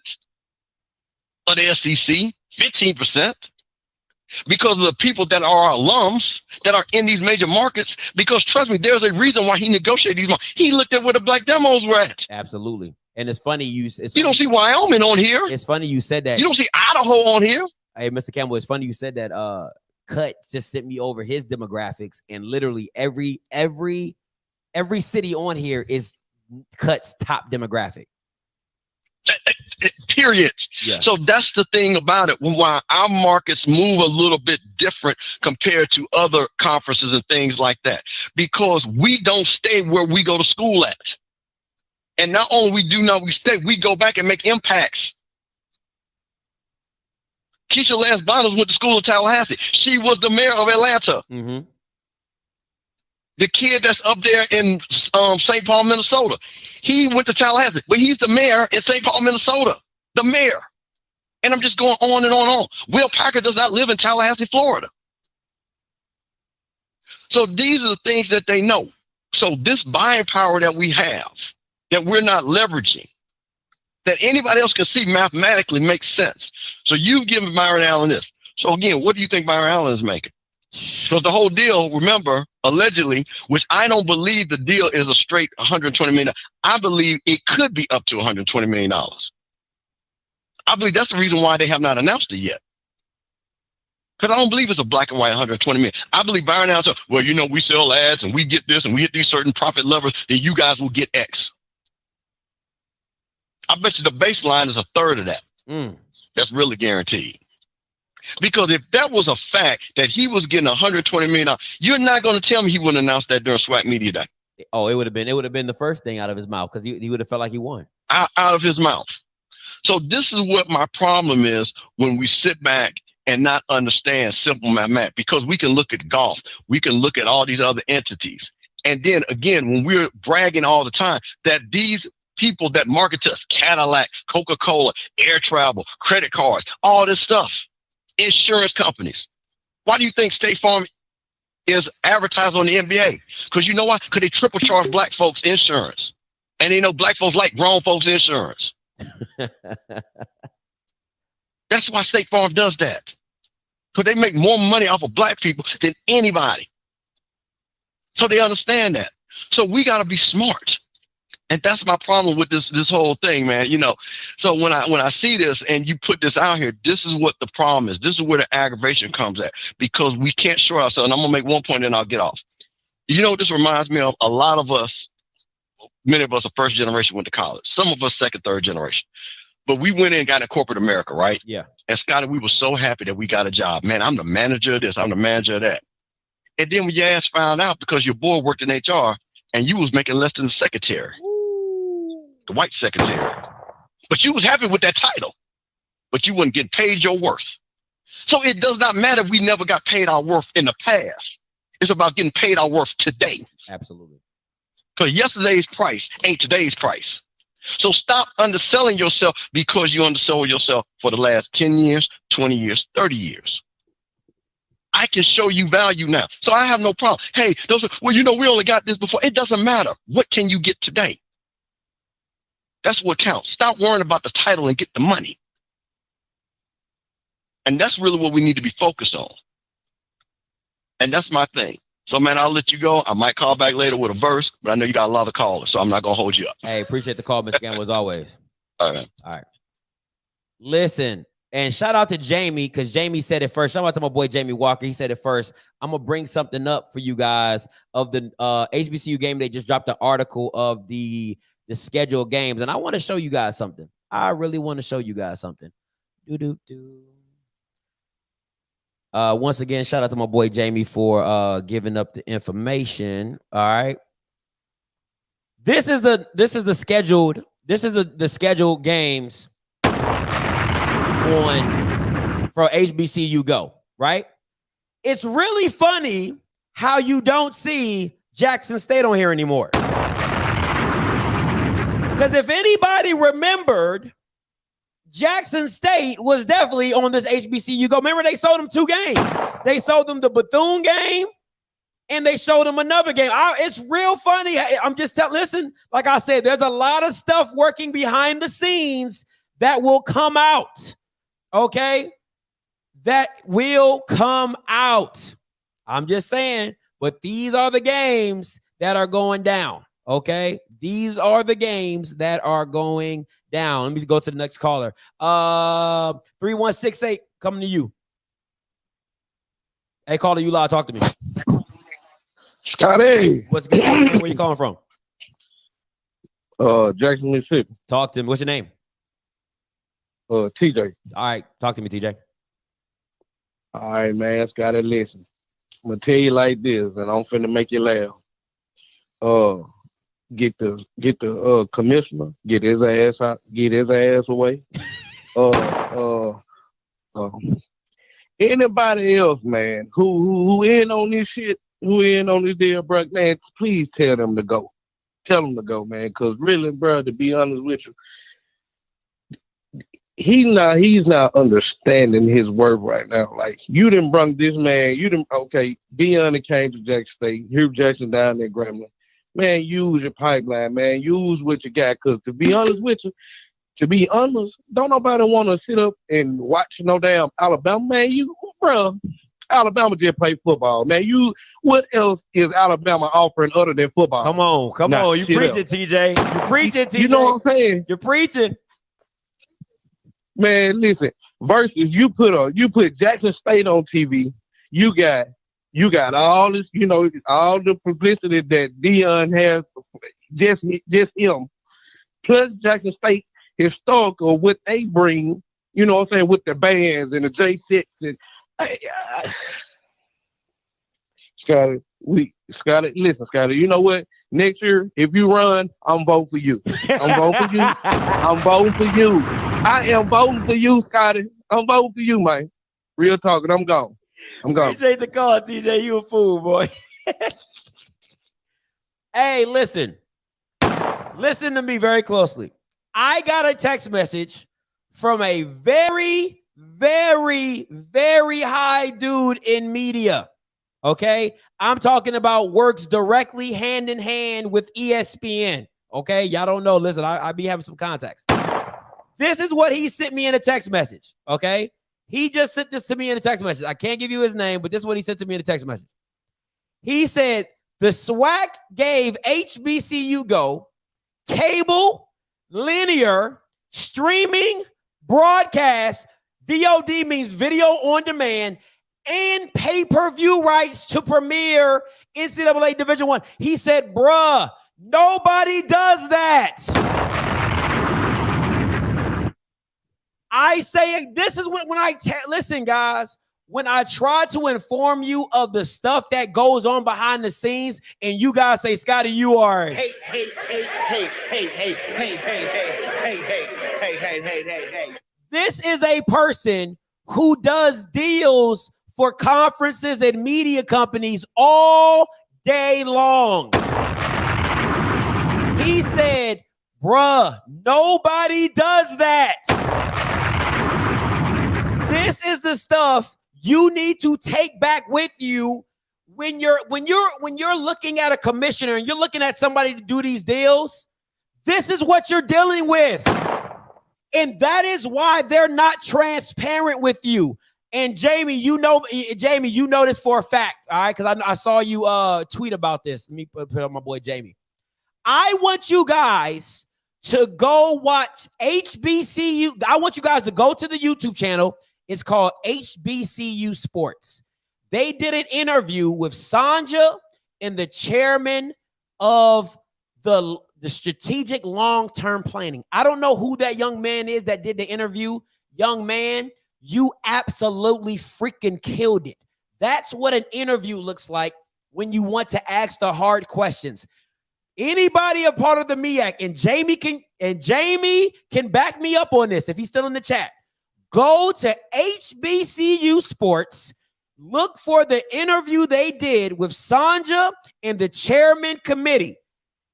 of the SEC, 15%. Because of the people that are alums that are in these major markets, because trust me, there's a reason why he negotiated these markets. He looked at where the black demos were at. Absolutely. And it's funny you don't see Wyoming on here. It's funny you said that. You don't see Idaho on here. Hey, Mr. Campbell, it's funny you said that. Cut just sent me over his demographics, and literally every city on here is Cut's top demographic. Period. Yeah. So that's the thing about it. Why our markets move a little bit different compared to other conferences and things like that, because we don't stay where we go to school at. And not only we do not we stay, we go back and make impacts. Keisha Lance Bonner went to school in Tallahassee. She was the mayor of Atlanta. The kid that's up there in St. Paul, Minnesota, he went to Tallahassee, but he's the mayor in St. Paul, Minnesota. The mayor. And I'm just going on and on and on. Will Packer does not live in Tallahassee, Florida. So these are the things that they know. So this buying power that we have, that we're not leveraging, that anybody else can see mathematically makes sense. So you've given Byron Allen this. So again, what do you think Byron Allen is making? So the whole deal, remember, allegedly, which I don't believe the deal is a straight $120 million. I believe it could be up to $120 million. I believe that's the reason why they have not announced it yet. Because I don't believe it's a black and white $120 million. I believe Byron Allen said, well, you know, we sell ads and we get this and we hit these certain profit levels, then you guys will get X. I bet you the baseline is a third of that. That's really guaranteed. Because if that was a fact that he was getting $120 million, you're not going to tell me he wouldn't announce that during SWAC Media Day. Oh, it would have been the first thing out of his mouth, because he would have felt like he won. Out of his mouth. So this is what my problem is when we sit back and not understand simple mathematics, because we can look at golf, we can look at all these other entities. And then again, when we're bragging all the time that these people that market to us, Cadillac, Coca-Cola, air travel, credit cards, all this stuff, insurance companies. Why do you think State Farm is advertised on the NBA? Because you know why? Because they triple charge black folks insurance. And they know black folks like grown folks insurance. That's why State Farm does that. Because they make more money off of black people than anybody. So they understand that. So we got to be smart. And that's my problem with this whole thing, man. You know, so when I see this and you put this out here, this is what the problem is. This is where the aggravation comes at, because we can't show ourselves. And I'm gonna make one point and I'll get off. You know what this reminds me of? A lot of us, many of us are first generation, went to college. Some of us second, third generation. But we went in and got in corporate America, right? Yeah. And Scotty, we were so happy that we got a job. Man, I'm the manager of this, I'm the manager of that. And then when your ass found out because your boy worked in HR and you was making less than the secretary. The white secretary. But you was happy with that title, but you wouldn't get paid your worth. So it does not matter if we never got paid our worth in the past. It's about getting paid our worth today. Absolutely. Because yesterday's price ain't today's price. So stop underselling yourself because you undersold yourself for the last 10 years, 20 years, 30 years. I can show you value now. So I have no problem. Hey, those are, well, you know, we only got this before. It doesn't matter. What can you get today? That's what counts. Stop worrying about the title and get the money. And that's really what we need to be focused on. And that's my thing. So, man, I'll let you go. I might call back later with a verse, but I know you got a lot of callers, so I'm not going to hold you up. Hey, appreciate the call, Mr. Gamble, as always. All right. All right. Listen, and shout out to Jamie, because Jamie said it first. Shout out to my boy Jamie Walker. He said it first. I'm going to bring something up for you guys of the HBCU game. They just dropped an article of the scheduled games, and I want to show you guys something. I really want to show you guys something. Once again, shout out to my boy Jamie for giving up the information. All right. This is the scheduled games for HBCU Go, right? It's really funny how you don't see Jackson State on here anymore. Because if anybody remembered, Jackson State was definitely on this HBCU Go. Remember, they sold them 2 games. They sold them the Bethune game, and they showed them another game. It's real funny. I'm just telling, listen, like I said, there's a lot of stuff working behind the scenes that will come out, okay? That will come out. I'm just saying, but these are the games that are going down, okay? These are the games that are going down. Let me go to the next caller. 3168, coming to you. Hey, caller, you live. Talk to me. Scotty. What's good? Where you calling from? Jackson, Mississippi. Talk to me. What's your name? TJ. All right, talk to me, TJ. All right, man. Scotty, listen. I'm gonna tell you like this, and I'm finna make you laugh. Get the commissioner, get his ass out, get his ass away. Anybody else, man, who in on this shit, who in on this deal, bro, man, please tell them to go. Tell them to go, man, because really, bro, to be honest with you, he's not understanding his worth right now. Like, you done brung this man, okay, Deion came to Jackson State, Hugh Jackson down there, Grambling. Man, use your pipeline, man. Use what you got. Because to be honest with you, don't nobody want to sit up and watch no damn Alabama. Man, bro, Alabama just play football. Man, what else is Alabama offering other than football? Come on. You preach it, TJ. You preach it, TJ. You know what I'm saying? You're preaching. Man, listen, versus you put Jackson State on TV, you got all this, all the publicity that Deion has, just him, plus Jackson State historical, what they bring, you know what I'm saying, with the bands and the J6. And Scotty, listen, Scotty, you know what? Next year, if you run, I'm voting for you. I'm voting for you. I'm voting for you. I am voting for you, Scotty. I'm voting for you, man. Real talking, I'm gone. Appreciate the call, TJ. You a fool, boy. Hey, listen. Listen to me very closely. I got a text message from a very, very, very high dude in media. Okay? I'm talking about works directly hand in hand with ESPN. Okay? Y'all don't know. Listen, I be having some contacts. This is what he sent me in a text message. Okay? He just sent this to me in a text message. I can't give you his name, but this is what he sent to me in a text message. He said, the SWAC gave HBCU Go cable, linear, streaming, broadcast, VOD means video on demand, and pay-per-view rights to premiere NCAA Division I. He said, bruh, nobody does that. I say this is when listen, guys, when I try to inform you of the stuff that goes on behind the scenes, and you guys say, Scotty, you are hey. This is a person who does deals for conferences and media companies all day long. He said, bruh, nobody does that. This is the stuff you need to take back with you when you're looking at a commissioner and you're looking at somebody to do these deals. This is what you're dealing with. And that is why they're not transparent with you. And Jamie, you know this for a fact, all right? Because I saw you tweet about this. Let me put up my boy Jamie. I want you guys to go watch HBCU. I want you guys to go to the YouTube channel. It's called HBCU Sports. They did an interview with Sanja and the chairman of the strategic long-term planning. I don't know who that young man is that did the interview. Young man, you absolutely freaking killed it. That's what an interview looks like when you want to ask the hard questions. Anybody a part of the MEAC, and Jamie can back me up on this if he's still in the chat. Go to HBCU Sports. Look for the interview they did with Sanja and the chairman committee.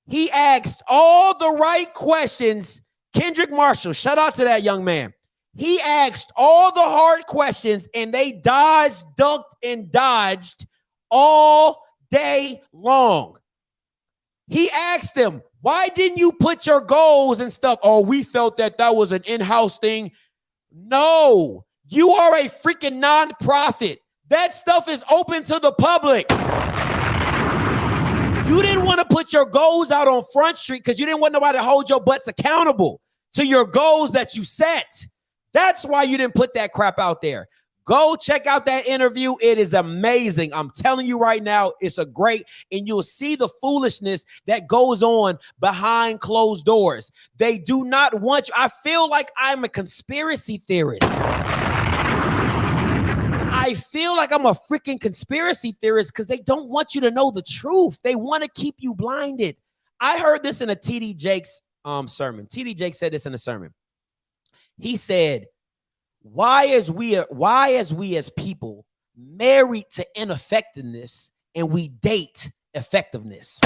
He asked all the right questions. Kendrick Marshall, shout out to that young man. He asked all the hard questions, and they dodged, ducked, and dodged all day long. He asked them, why didn't you put your goals and stuff? Oh, we felt that was an in-house thing. No, you are a freaking nonprofit. That stuff is open to the public. You didn't want to put your goals out on Front Street because you didn't want nobody to hold your butts accountable to your goals that you set. That's why you didn't put that crap out there. Go check out that interview. It is amazing. I'm telling you right now, it's a great, and you'll see the foolishness that goes on behind closed doors. They do not want you. I feel like I'm a conspiracy theorist. I feel like I'm a freaking conspiracy theorist because they don't want you to know the truth. They want to keep you blinded. I heard this in a TD Jakes sermon. TD Jakes said this in a sermon. He said, why as we as people married to ineffectiveness and we date effectiveness?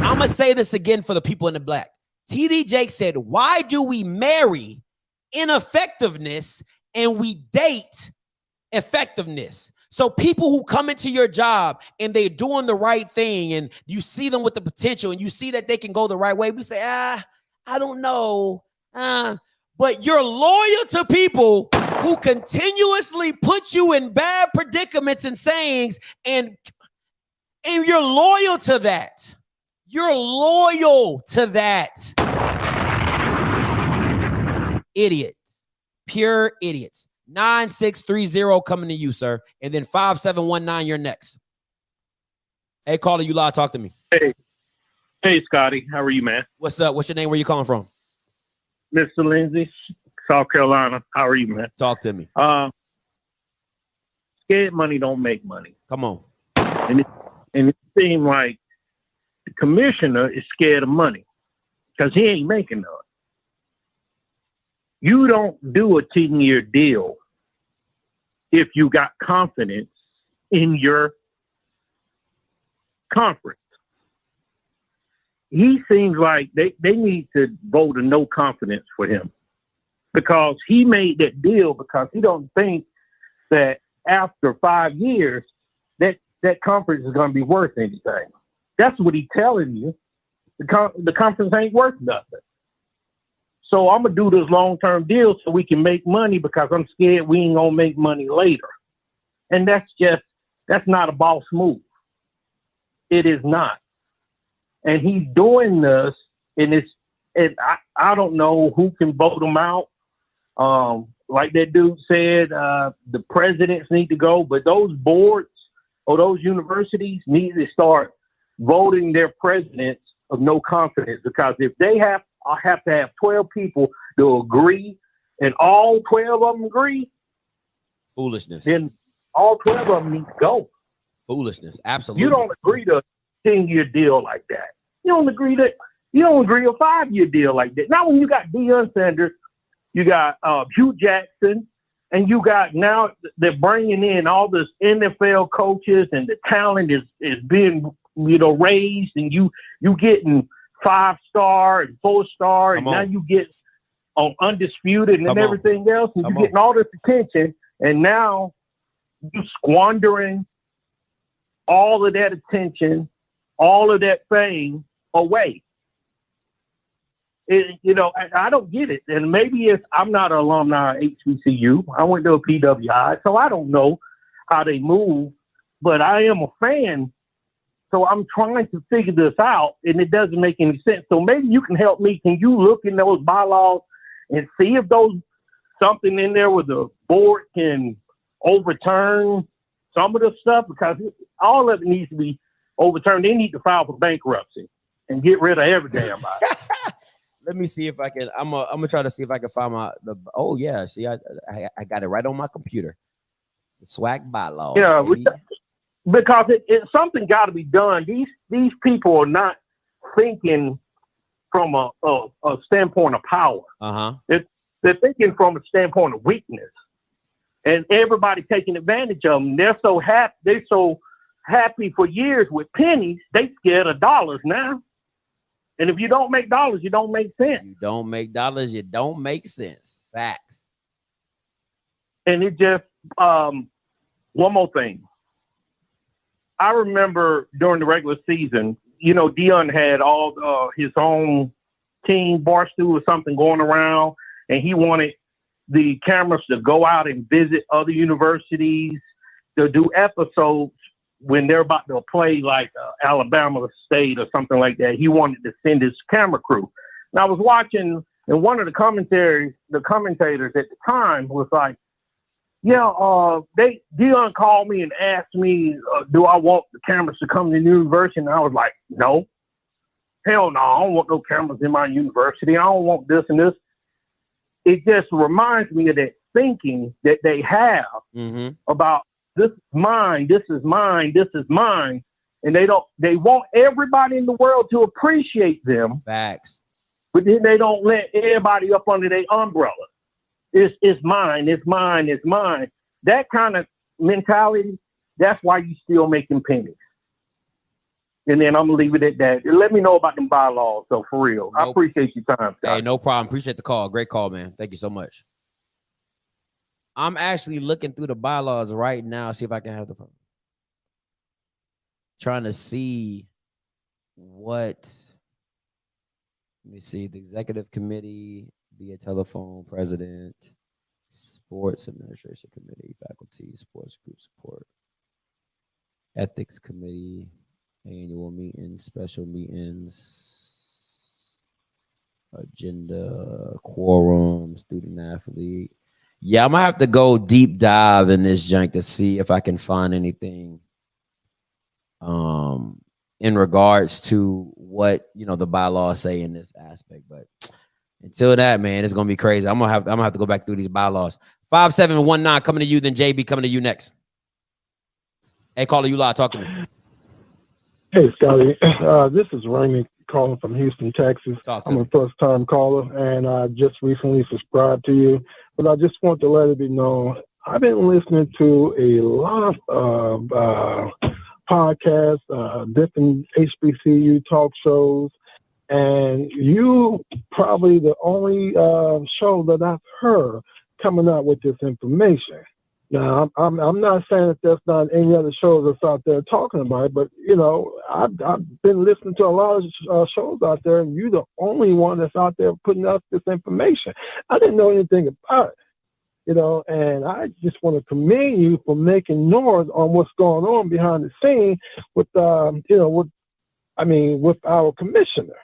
I'm going to say this again for the people in the black. TD Jakes said, why do we marry ineffectiveness and we date effectiveness? So people who come into your job and they're doing the right thing and you see them with the potential and you see that they can go the right way, we say, I don't know. But you're loyal to people who continuously put you in bad predicaments and sayings, and you're loyal to that. You're loyal to that. Idiots. Pure idiots. 9630 coming to you, sir. And then 5719, you're next. Hey, caller, you live. Talk to me. Hey, Scotty. How are you, man? What's up? What's your name? Where you calling from? Mr. Lindsay, South Carolina. How are you, man? Talk to me. Scared money don't make money. Come on. And it seems like the commissioner is scared of money because he ain't making none. You don't do a 10-year deal if you got confidence in your conference. He seems like they need to vote a no confidence for him because he made that deal because he don't think that after 5 years that conference is going to be worth anything. That's what he's telling you. The conference ain't worth nothing. So I'm going to do this long-term deal so we can make money because I'm scared we ain't going to make money later. And that's not a boss move. It is not. And he's doing this, and I don't know who can vote him out. Like that dude said, the presidents need to go, but those boards or those universities need to start voting their presidents of no confidence, because if they have to have 12 people to agree, and all 12 of them agree, foolishness. Then all 12 of them need to go. Foolishness, absolutely. You don't agree to a 10-year deal like that. You don't agree to a 5-year deal like that. Now, when you got Deion Sanders, you got Hugh Jackson, and you got now they're bringing in all this NFL coaches, and the talent is being raised, and you getting 5-star and 4-star, and now you get on Undisputed and everything else, and you're getting all this attention, and now you squandering all of that attention, all of that fame away. I don't get it. And maybe I'm not an alumni of HBCU. I went to a PWI, so I don't know how they move, but I am a fan. So I'm trying to figure this out, and it doesn't make any sense. So maybe you can help me. Can you look in those bylaws and see if something in there where the board can overturn some of the stuff? Because all of it needs to be overturned. They need to file for bankruptcy and get rid of every damn body. Let me see if I can. I'm gonna try to see if I can find oh yeah, see, I got it right on my computer. The SWAC bylaws. Yeah, because something got to be done. These people are not thinking from a standpoint of power. They're thinking from a standpoint of weakness, and everybody taking advantage of them. They're so happy. They're so happy for years with pennies. They scared of dollars now. And if you don't make dollars, you don't make sense. You don't make dollars, you don't make sense. Facts. And it just, one more thing. I remember during the regular season, Dion had all his own team, Barstool or something going around, and he wanted the cameras to go out and visit other universities to do episodes when they're about to play like Alabama State or something like that. He wanted to send his camera crew. And I was watching, and one of the commentators at the time was like, Dion called me and asked me, do I want the cameras to come to the university? And I was like, no. Hell no, I don't want no cameras in my university. I don't want this and this. It just reminds me of that thinking that they have about this is mine, this is mine, this is mine. And they want everybody in the world to appreciate them. Facts. But then they don't let everybody up under their umbrella. It's mine, it's mine, it's mine. That kind of mentality, that's why you still making pennies. And then I'm gonna leave it at that. Let me know about them bylaws, though, for real. I appreciate your time, Scott. Hey, no problem. Appreciate the call. Great call, man. Thank you so much. I'm actually looking through the bylaws right now, see if I can have the trying to see what. Let me see the executive committee via telephone, president, sports administration committee, faculty, sports group support, ethics committee, annual meetings, special meetings, agenda, quorum, student athlete. Yeah, I'm gonna have to go deep dive in this junk to see if I can find anything in regards to what the bylaws say in this aspect. But until that, man, it's gonna be crazy. I'm gonna have to go back through these bylaws. 5719 coming to you, then JB coming to you next. Hey, caller, you live. Talk to me. Hey, Scotty. This is Raymond calling from Houston, Texas. I'm a first-time caller, and I just recently subscribed to you. But I just want to let it be known, I've been listening to a lot of podcasts, different HBCU talk shows, and you probably the only show that I've heard coming out with this information. Now, I'm not saying that there's not any other shows that's out there talking about it, but, I've been listening to a lot of shows out there, and you're the only one that's out there putting out this information. I didn't know anything about it, and I just want to commend you for making noise on what's going on behind the scene with, with our commissioner.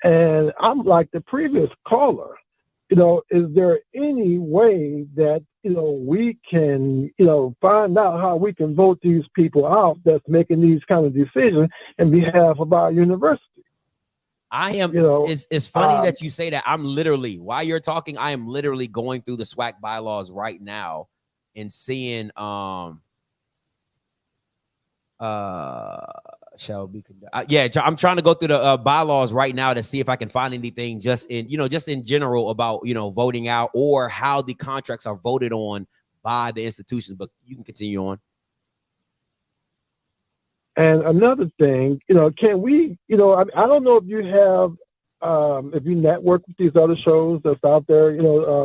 And I'm like the previous caller. Is there any way that, we can, find out how we can vote these people out that's making these kind of decisions in behalf of our university? I am, it's funny that you say that. I'm literally, while you're talking, I am literally going through the SWAC bylaws right now and seeing, shall be I'm trying to go through the bylaws right now to see if I can find anything just in general about voting out or how the contracts are voted on by the institutions. But you can continue on. And another thing, can we, I don't know if you have, if you network with these other shows that's out there,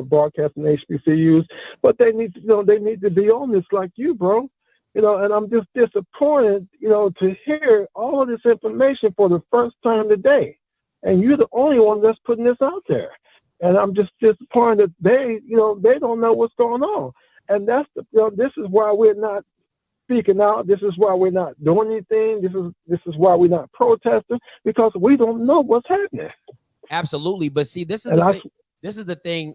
broadcasting HBCUs, but they need to be on this like you, bro. And I'm just disappointed, to hear all of this information for the first time today. and you're the only one that's putting this out there. And I'm just disappointed that they don't know what's going on. And that's this is why we're not speaking out. This is why we're not doing anything. This is why we're not protesting, because we don't know what's happening. Absolutely. But see, this is the thing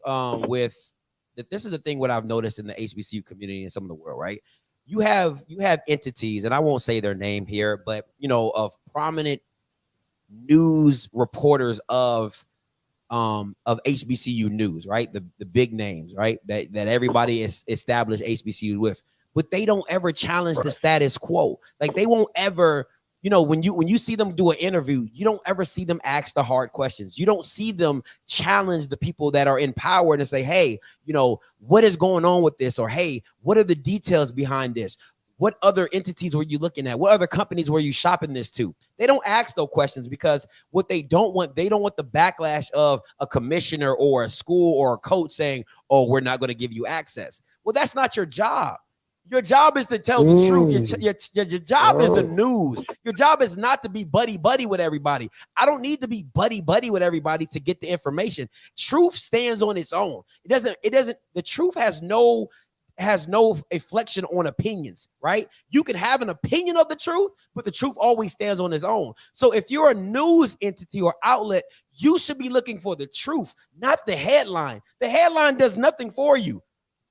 what I've noticed in the HBCU community and some of the world, right? You have entities, and I won't say their name here, but of prominent news reporters of HBCU news, right? The big names, right? That everybody is established HBCU with, but they don't ever challenge the status quo. Like they won't ever, when you see them do an interview, you don't ever see them ask the hard questions. You don't see them challenge the people that are in power and say, hey, what is going on with this? Or, hey, what are the details behind this? What other entities were you looking at? What other companies were you shopping this to? They don't ask those questions because what they don't want the backlash of a commissioner or a school or a coach saying, oh, we're not going to give you access. Well, that's not your job. Your job is to tell the truth. Your job is the news. Your job is not to be buddy-buddy with everybody. I don't need to be buddy-buddy with everybody to get the information. Truth stands on its own. The truth has no reflection on opinions, right? You can have an opinion of the truth, but the truth always stands on its own. So if you're a news entity or outlet, you should be looking for the truth, not the headline. The headline does nothing for you.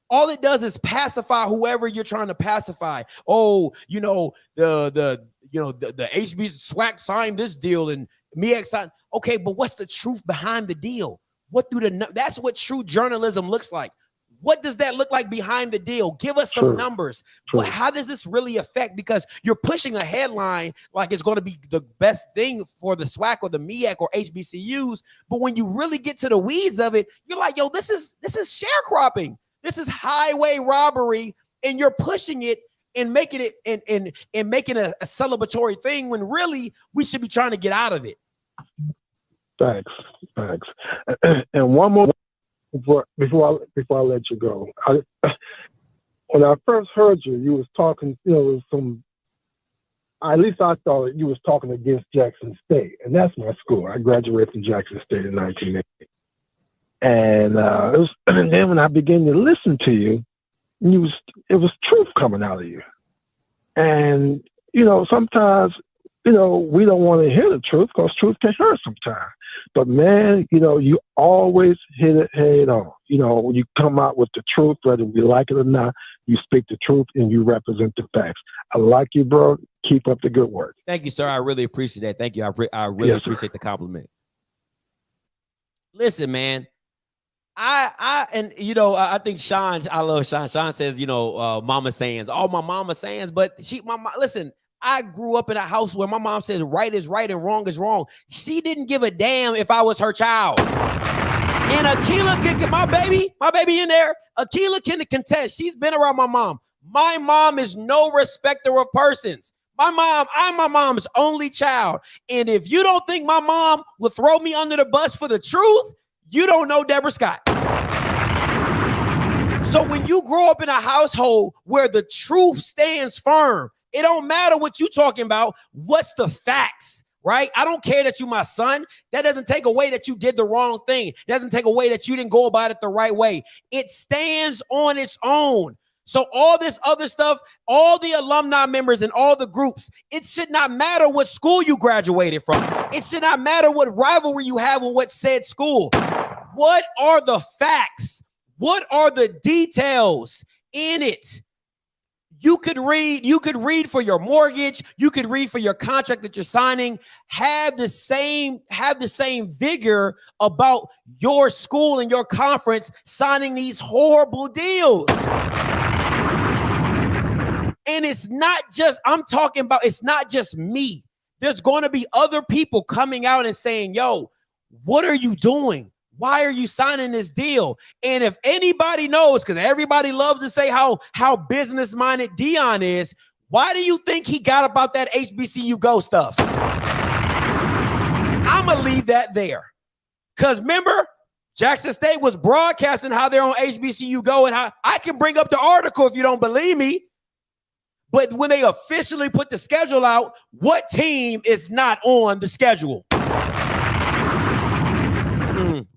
All it does is pacify whoever you're trying to pacify. Oh, the HB SWAC signed this deal and MEX signed. Okay, but what's the truth behind the deal? That's what true journalism looks like. What does that look like behind the deal? Give us some numbers. How does this really affect? Because you're pushing a headline like it's going to be the best thing for the SWAC or the MEAC or HBCUs. But when you really get to the weeds of it, you're like, yo, this is sharecropping. This is highway robbery, and you're pushing it and making it and making a celebratory thing when really we should be trying to get out of it. Thanks. And one more before I let you go. When I first heard you was talking, at least I thought you was talking against Jackson State, and that's my school. I graduated from Jackson State in 1980. And then when I began to listen to you, it was truth coming out of you. And sometimes we don't want to hear the truth because truth can hurt sometimes. But man, you always hit it head on. When you come out with the truth, whether we like it or not, you speak the truth and you represent the facts. I like you, bro. Keep up the good work. Thank you, sir. I really appreciate that. Thank you. I really appreciate the compliment. Listen, man. I think Sean, I love Sean. Sean says, mama sayings, all my mama sayings, but listen, I grew up in a house where my mom says right is right and wrong is wrong. She didn't give a damn if I was her child. And Akila, my baby in there, Akila can contest. She's been around my mom. My mom is no respecter of persons. I'm my mom's only child. And if you don't think my mom will throw me under the bus for the truth, you don't know Deborah Scott. So when you grow up in a household where the truth stands firm, it don't matter what you talking about. What's the facts, right? I don't care that you my son. That doesn't take away that you did the wrong thing. It doesn't take away that you didn't go about it the right way. It stands on its own. So all this other stuff, all the alumni members and all the groups, it should not matter what school you graduated from. It should not matter what rivalry you have with what said school. What are the facts? What are the details in it? You could read for your mortgage. You could read for your contract that you're signing. Have the same vigor about your school and your conference signing these horrible deals. And it's not just me. There's going to be other people coming out and saying, yo, what are you doing? Why are you signing this deal? And if anybody knows, because everybody loves to say how business-minded Dion is, why do you think he got about that HBCU Go stuff? I'm going to leave that there. Because remember, Jackson State was broadcasting how they're on HBCU Go, and how I can bring up the article if you don't believe me. But when they officially put the schedule out, what team is not on the schedule?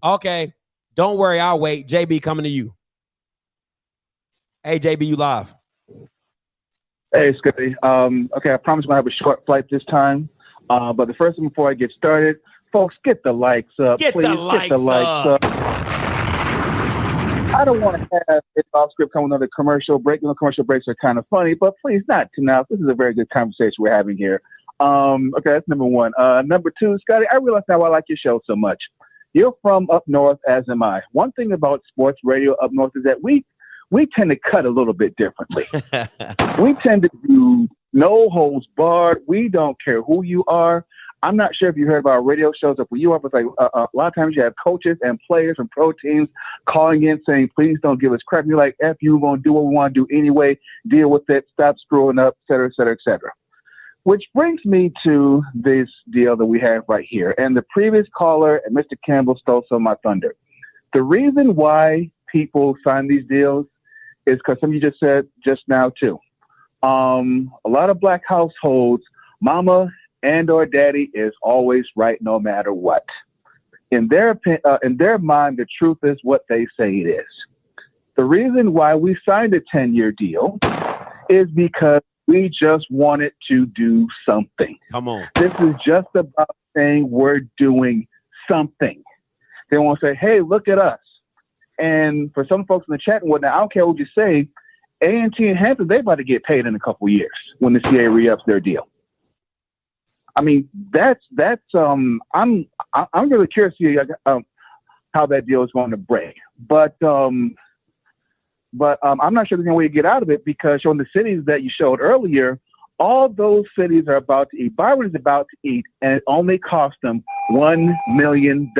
Okay. Don't worry, I'll wait. JB coming to you. Hey, JB, you live. Hey, Scotty. Okay, I promise I'm going to have a short flight this time. But the first thing before I get started, folks, get the likes up. Get please. the likes up. I don't want to have this off script come another commercial break. You know, commercial breaks are kind of funny, but please not to now. This is a very good conversation we're having here. Okay, that's number one. Number two, Scotty, I realize now I like your show so much. You're from up north, as am I. One thing about sports radio up north is that we tend to cut a little bit differently. We tend to do no holds barred. We don't care who you are. I'm not sure if you heard about radio shows up where you are, but like a lot of times you have coaches and players from pro teams calling in saying, please don't give us crap. You're like, F you, we're going to do what we want to do anyway. Deal with it. Stop screwing up, et cetera, et cetera, et cetera. Which brings me to this deal that we have right here. And the previous caller, Mr. Campbell, stole some of my thunder. The reason why people sign these deals is because some of you just said just now too. A lot of black households, mama and or daddy is always right no matter what. In their mind, the truth is what they say it is. The reason why we signed a 10-year deal is because we just wanted to do something. Come on. This is just about saying we're doing something. They want to say, hey, look at us. And for some folks in the chat and whatnot, I don't care what you say, A&T and Hampton, they're about to get paid in a couple of years when the CA re-ups their deal. I mean, that's I'm really curious to see how that deal is going to break. But I'm not sure there's any way to get out of it because showing the cities that you showed earlier, all those cities are about to eat. Byron is about to eat, and it only cost them $1 million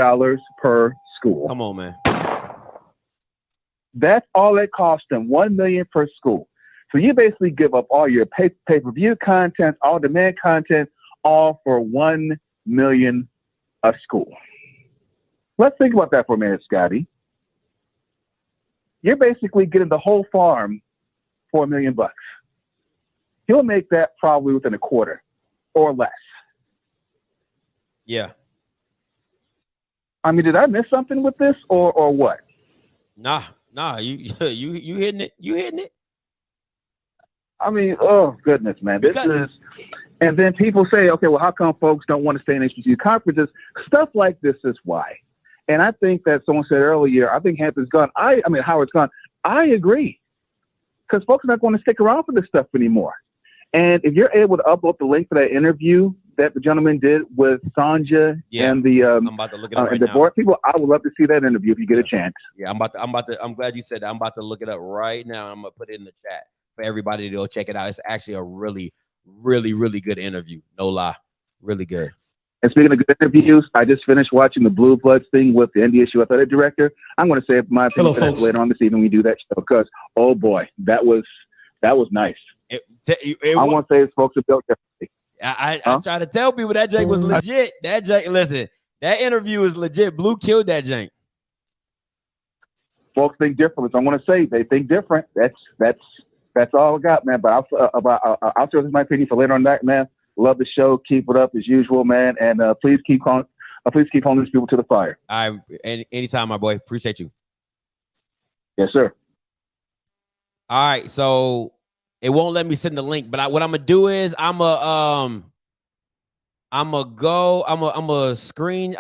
per school. Come on, man. That's all it cost them, $1 million per school. So you basically give up all your pay-per-view content, all demand content, all for $1 million a school. Let's think about that for a minute, Scotty. You're basically getting the whole farm for $1 million. He'll make that probably within a quarter or less. Yeah. I mean, did I miss something with this or what? Nah, you hitting it. You hitting it. I mean, oh goodness, man. This is, and then people say, okay, well, how come folks don't want to stay in HBCU conferences? Stuff like this is why. And I think that someone said earlier, I think Hampton's gone. Howard's gone. I agree. Because folks are not going to stick around for this stuff anymore. And if you're able to upload the link for that interview that the gentleman did with Sanja and the I'm about to look it up right and the now. board people, I would love to see that interview if you get a chance. Yeah, I'm glad you said that. I'm about to look it up right now. I'm gonna put it in the chat for everybody to go check it out. It's actually a really, really, really good interview. No lie. Really good. And speaking of good interviews, I just finished watching the Blue Bloods thing with the NDSU athletic director. I'm going to say my opinion later on this evening we do that show because, oh boy, that was nice. I want to say his folks are built differently. I try to tell people that Jake was legit. That Jake, listen, that interview is legit. Blue killed that Jake. Folks think differently. So I'm going to say they think different. That's all I got, man. But I'll share my opinion for later on that, man. Love the show. Keep it up as usual, man. And please keep holding these people to the fire. Anytime, my boy. Appreciate you. Yes, sir. All right, so it won't let me send the link, but what I'm gonna do is I'm a screen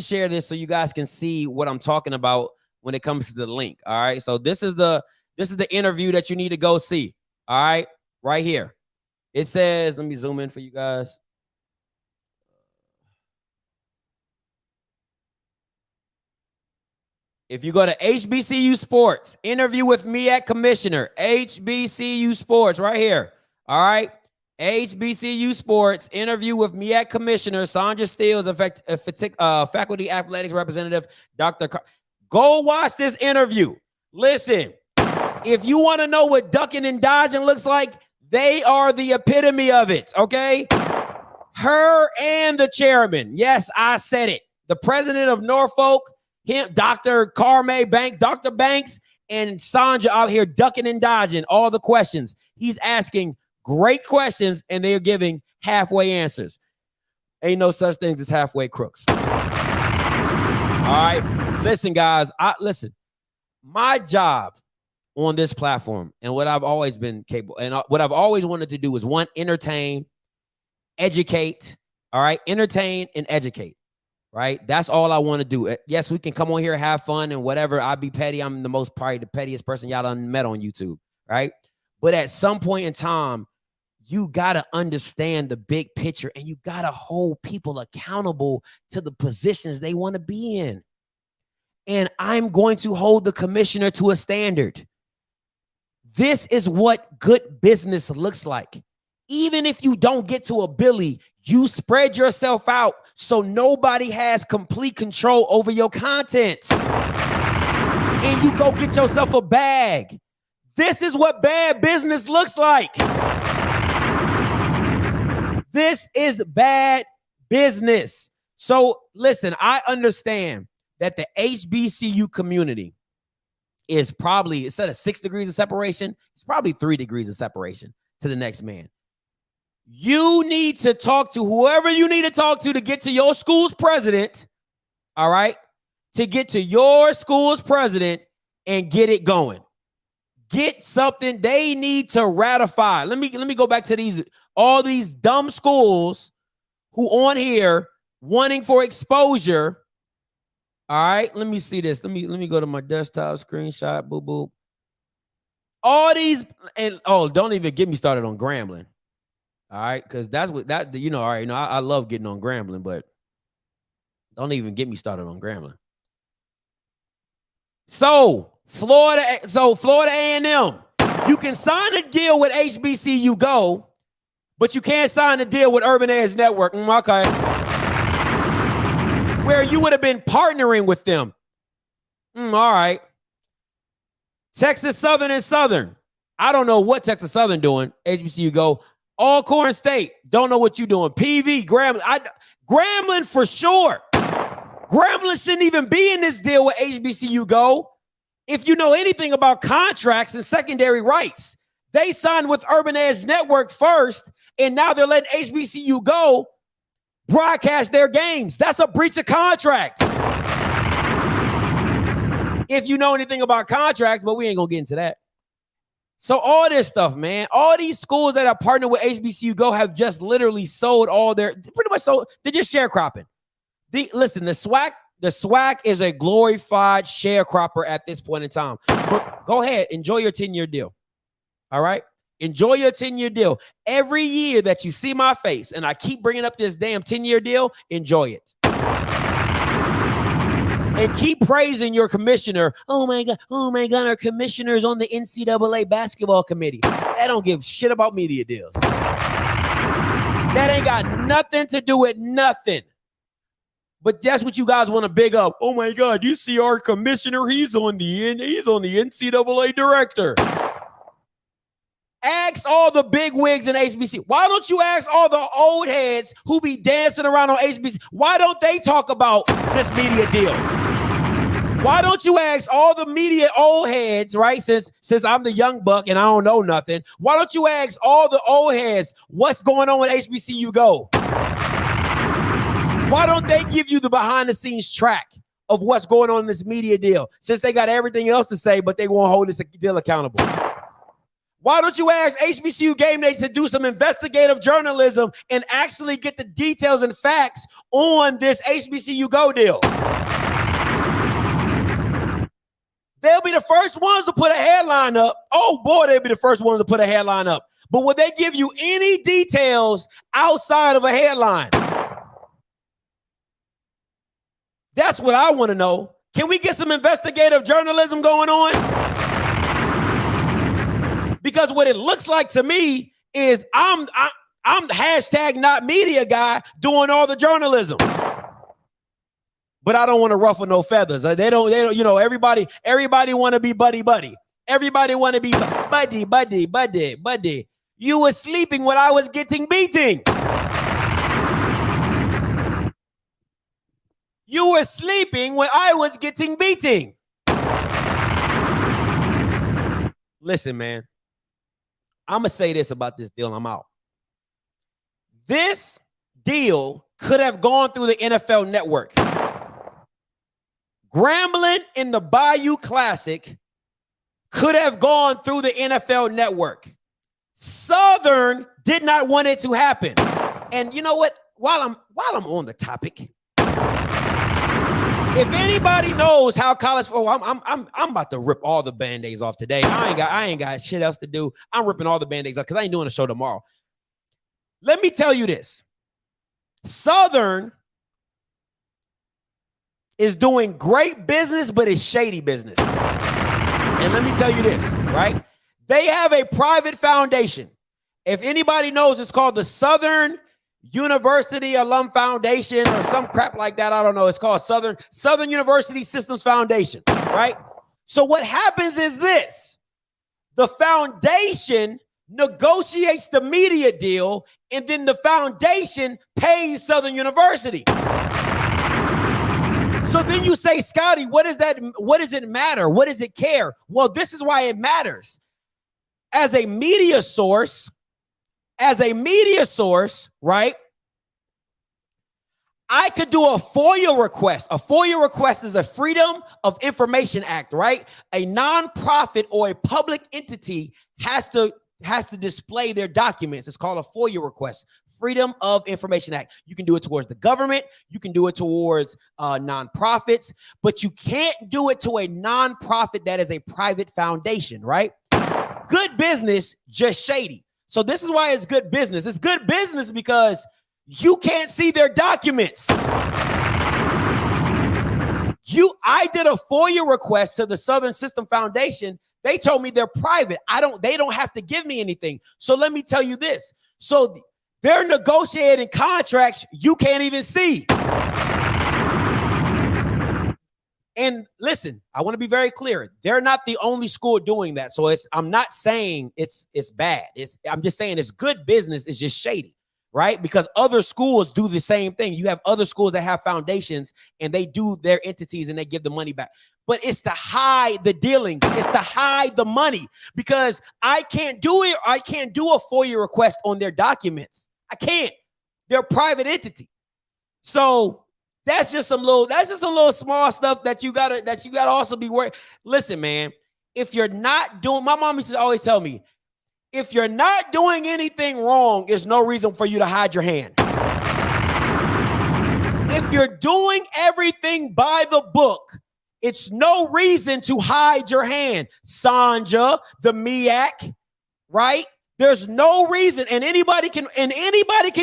share this so you guys can see what I'm talking about when it comes to the link. All right, so this is the interview that you need to go see. All right, right here. It says, let me zoom in for you guys. If you go to HBCU Sports, interview with me at Commissioner, HBCU Sports, right here. All right. HBCU Sports, interview with me at Commissioner, Sandra Steele, faculty athletics representative, Dr. Go watch this interview. Listen, if you want to know what ducking and dodging looks like, they are the epitome of it, okay? Her and the chairman. Yes, I said it. The president of Norfolk, him, Dr. Carme Banks, Dr. Banks, and Sandra out here ducking and dodging all the questions. He's asking great questions, and they're giving halfway answers. Ain't no such thing as halfway crooks. right. Listen, guys. Listen. My job on this platform and what I've always been capable and what I've always wanted to do is one, entertain, educate. All right. Entertain and educate. Right. That's all I want to do. Yes, we can come on here, have fun and whatever. I'll be petty. I'm probably the pettiest person y'all done met on YouTube. Right. But at some point in time, you got to understand the big picture and you got to hold people accountable to the positions they want to be in. And I'm going to hold the commissioner to a standard. This is what good business looks like. Even if you don't get to a Billy, you spread yourself out so nobody has complete control over your content. And you go get yourself a bag. This is what bad business looks like. This is bad business. So listen, I understand that the HBCU community is probably, instead of 6 degrees of separation, it's probably 3 degrees of separation to the next man. You need to talk to whoever you need to talk to get to your school's president, all right? To get to your school's president and get it going. Get something they need to ratify. Let me go back to all these dumb schools who on here wanting for exposure. All right, let me see this. Let me go to my desktop screenshot. Boop boop. All these and don't even get me started on Grambling. All right, because that's what that all right. I love getting on Grambling, but don't even get me started on Grambling. So Florida A&M, you can sign a deal with HBCU Go, but you can't sign a deal with Urban Edge Network. Okay. Where you would have been partnering with them. All right. Texas Southern and Southern. I don't know what Texas Southern doing. HBCU Go. Alcorn State. Don't know what you're doing. PV, Grambling. Grambling for sure. Grambling shouldn't even be in this deal with HBCU Go. If you know anything about contracts and secondary rights, they signed with Urban Edge Network first, and now they're letting HBCU Go broadcast their games. That's a breach of contract. If you know anything about contracts, but we ain't gonna get into that. So all this stuff, man, all these schools that are partnered with HBCU Go have just literally sold pretty much sold. They're just sharecropping. Listen, the SWAC is a glorified sharecropper at this point in time. But go ahead, enjoy your 10-year deal. All right. Enjoy your 10-year deal. Every year that you see my face and I keep bringing up this damn 10-year deal, enjoy it. And keep praising your commissioner. Oh my God, our commissioner's on the NCAA basketball committee. That don't give shit about media deals. That ain't got nothing to do with nothing. But that's what you guys want to big up. Oh my God, you see our commissioner, he's on the NCAA director. Ask all the big wigs in HBC. Why don't you ask all the old heads who be dancing around on HBC? Why don't they talk about this media deal? Why don't you ask all the media old heads, right? Since I'm the young buck and I don't know nothing. Why don't you ask all the old heads what's going on with HBCU Go? Why don't they give you the behind the scenes track of what's going on in this media deal? Since they got everything else to say, but they won't hold this deal accountable. Why don't you ask HBCU Game Day to do some investigative journalism and actually get the details and facts on this HBCU Go deal? They'll be the first ones to put a headline up. Oh boy, they'll be the first ones to put a headline up. But will they give you any details outside of a headline? That's what I want to know. Can we get some investigative journalism going on? Because what it looks like to me is I'm the hashtag not media guy doing all the journalism. But I don't want to ruffle no feathers. They don't, everybody want to be buddy. Everybody want to be buddy. You were sleeping when I was getting beating. You were sleeping when I was getting beating. Listen, man. I'm going to say this about this deal. I'm out. This deal could have gone through the NFL Network. Grambling in the Bayou Classic could have gone through the NFL Network. Southern did not want it to happen. And you know what? While I'm on the topic, if anybody knows how college, I'm about to rip all the band-aids off today. I ain't got shit else to do. I'm ripping all the band-aids off because I ain't doing a show tomorrow. Let me tell you this. Southern is doing great business, but it's shady business. And let me tell you this, right? They have a private foundation. If anybody knows, it's called the Southern University Alum Foundation or some crap like that. I don't know. It's called Southern University Systems Foundation, right? So what happens is this. The foundation negotiates the media deal, and then the foundation pays Southern University. So then you say, Scotty, what does it matter? What does it care? Well, this is why it matters. As a media source, right? I could do a FOIA request. A FOIA request is a Freedom of Information Act, right? A nonprofit or a public entity has to display their documents. It's called a FOIA request. Freedom of Information Act. You can do it towards the government. You can do it towards nonprofits, but you can't do it to a nonprofit that is a private foundation, right? Good business, just shady. So this is why it's good business. It's good business because you can't see their documents. I did a FOIA request to the Southern System Foundation. They told me they're private. They don't have to give me anything. So let me tell you this. So they're negotiating contracts you can't even see. And listen, I want to be very clear. They're not the only school doing that. So I'm not saying it's bad. I'm just saying it's good business. It's just shady, right? Because other schools do the same thing. You have other schools that have foundations and they do their entities and they give the money back. But it's to hide the dealings. It's to hide the money because I can't do it. I can't do a FOIA request on their documents. I can't. They're a private entity. So that's just some little small stuff that you gotta also be worried. Listen, man, if you're not doing, my mom used to always tell me, if you're not doing anything wrong, there's no reason for you to hide your hand. If you're doing everything by the book, it's no reason to hide your hand. Sanja, the MEAC, right? There's no reason, and anybody can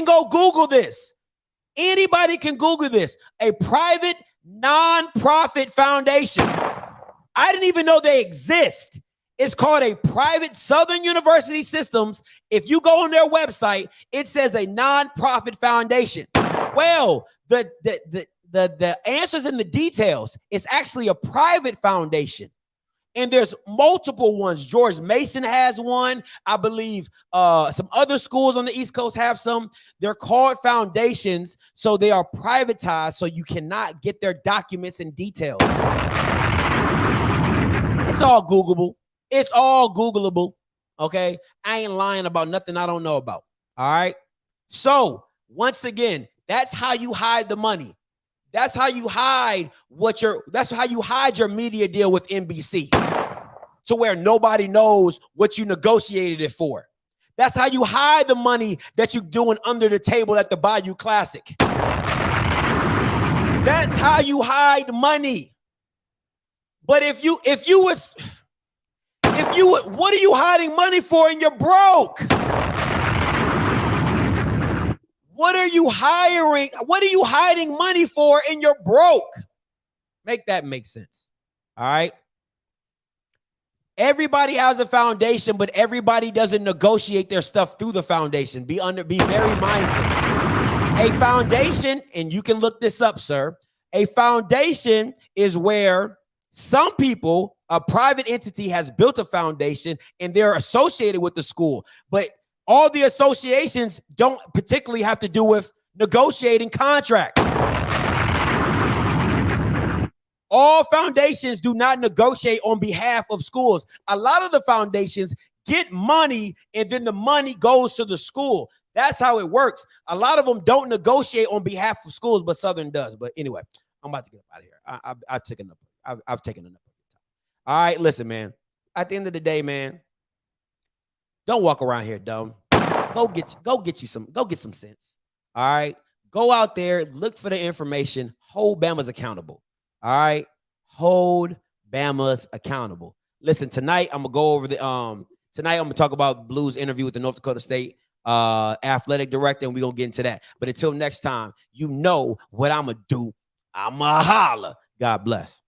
go Google this. Anybody can Google this. A private nonprofit foundation. I didn't even know they exist. It's called a private Southern University Systems. If you go on their website, it says a nonprofit foundation. Well, the answers in the details. It's actually a private foundation. And there's multiple ones. George Mason has one. I believe some other schools on the East Coast have some. They're called foundations, so they are privatized, so you cannot get their documents and details. It's all Googleable. It's all Googleable, okay? I ain't lying about nothing I don't know about, all right? So, once again, that's how you hide the money. That's how you hide your media deal with NBC to where nobody knows what you negotiated it for. That's how you hide the money that you're doing under the table at the Bayou Classic. That's how you hide money. But what are you hiding money for and you're broke? What are you hiding money for and you're broke? Make that make sense. All right. Everybody has a foundation, but everybody doesn't negotiate their stuff through the foundation. Be very mindful. A foundation, and you can look this up, sir. A foundation is where some people, a private entity has built a foundation and they're associated with the school, but all the associations don't particularly have to do with negotiating contracts. All foundations do not negotiate on behalf of schools. A lot of the foundations get money and then the money goes to the school. That's how it works. A lot of them don't negotiate on behalf of schools, but Southern does. But anyway, I'm about to get up out of here. I've taken enough. I've taken enough of your time. All right, listen, man. At the end of the day, man, don't walk around here dumb. Go get some sense. All right. Go out there, look for the information. Hold Bama's accountable. All right. Hold Bama's accountable. Listen, tonight I'm gonna go over the tonight I'm gonna talk about Blue's interview with the North Dakota State athletic director, and we're gonna get into that. But until next time, you know what I'm gonna do. I'm gonna holler. God bless.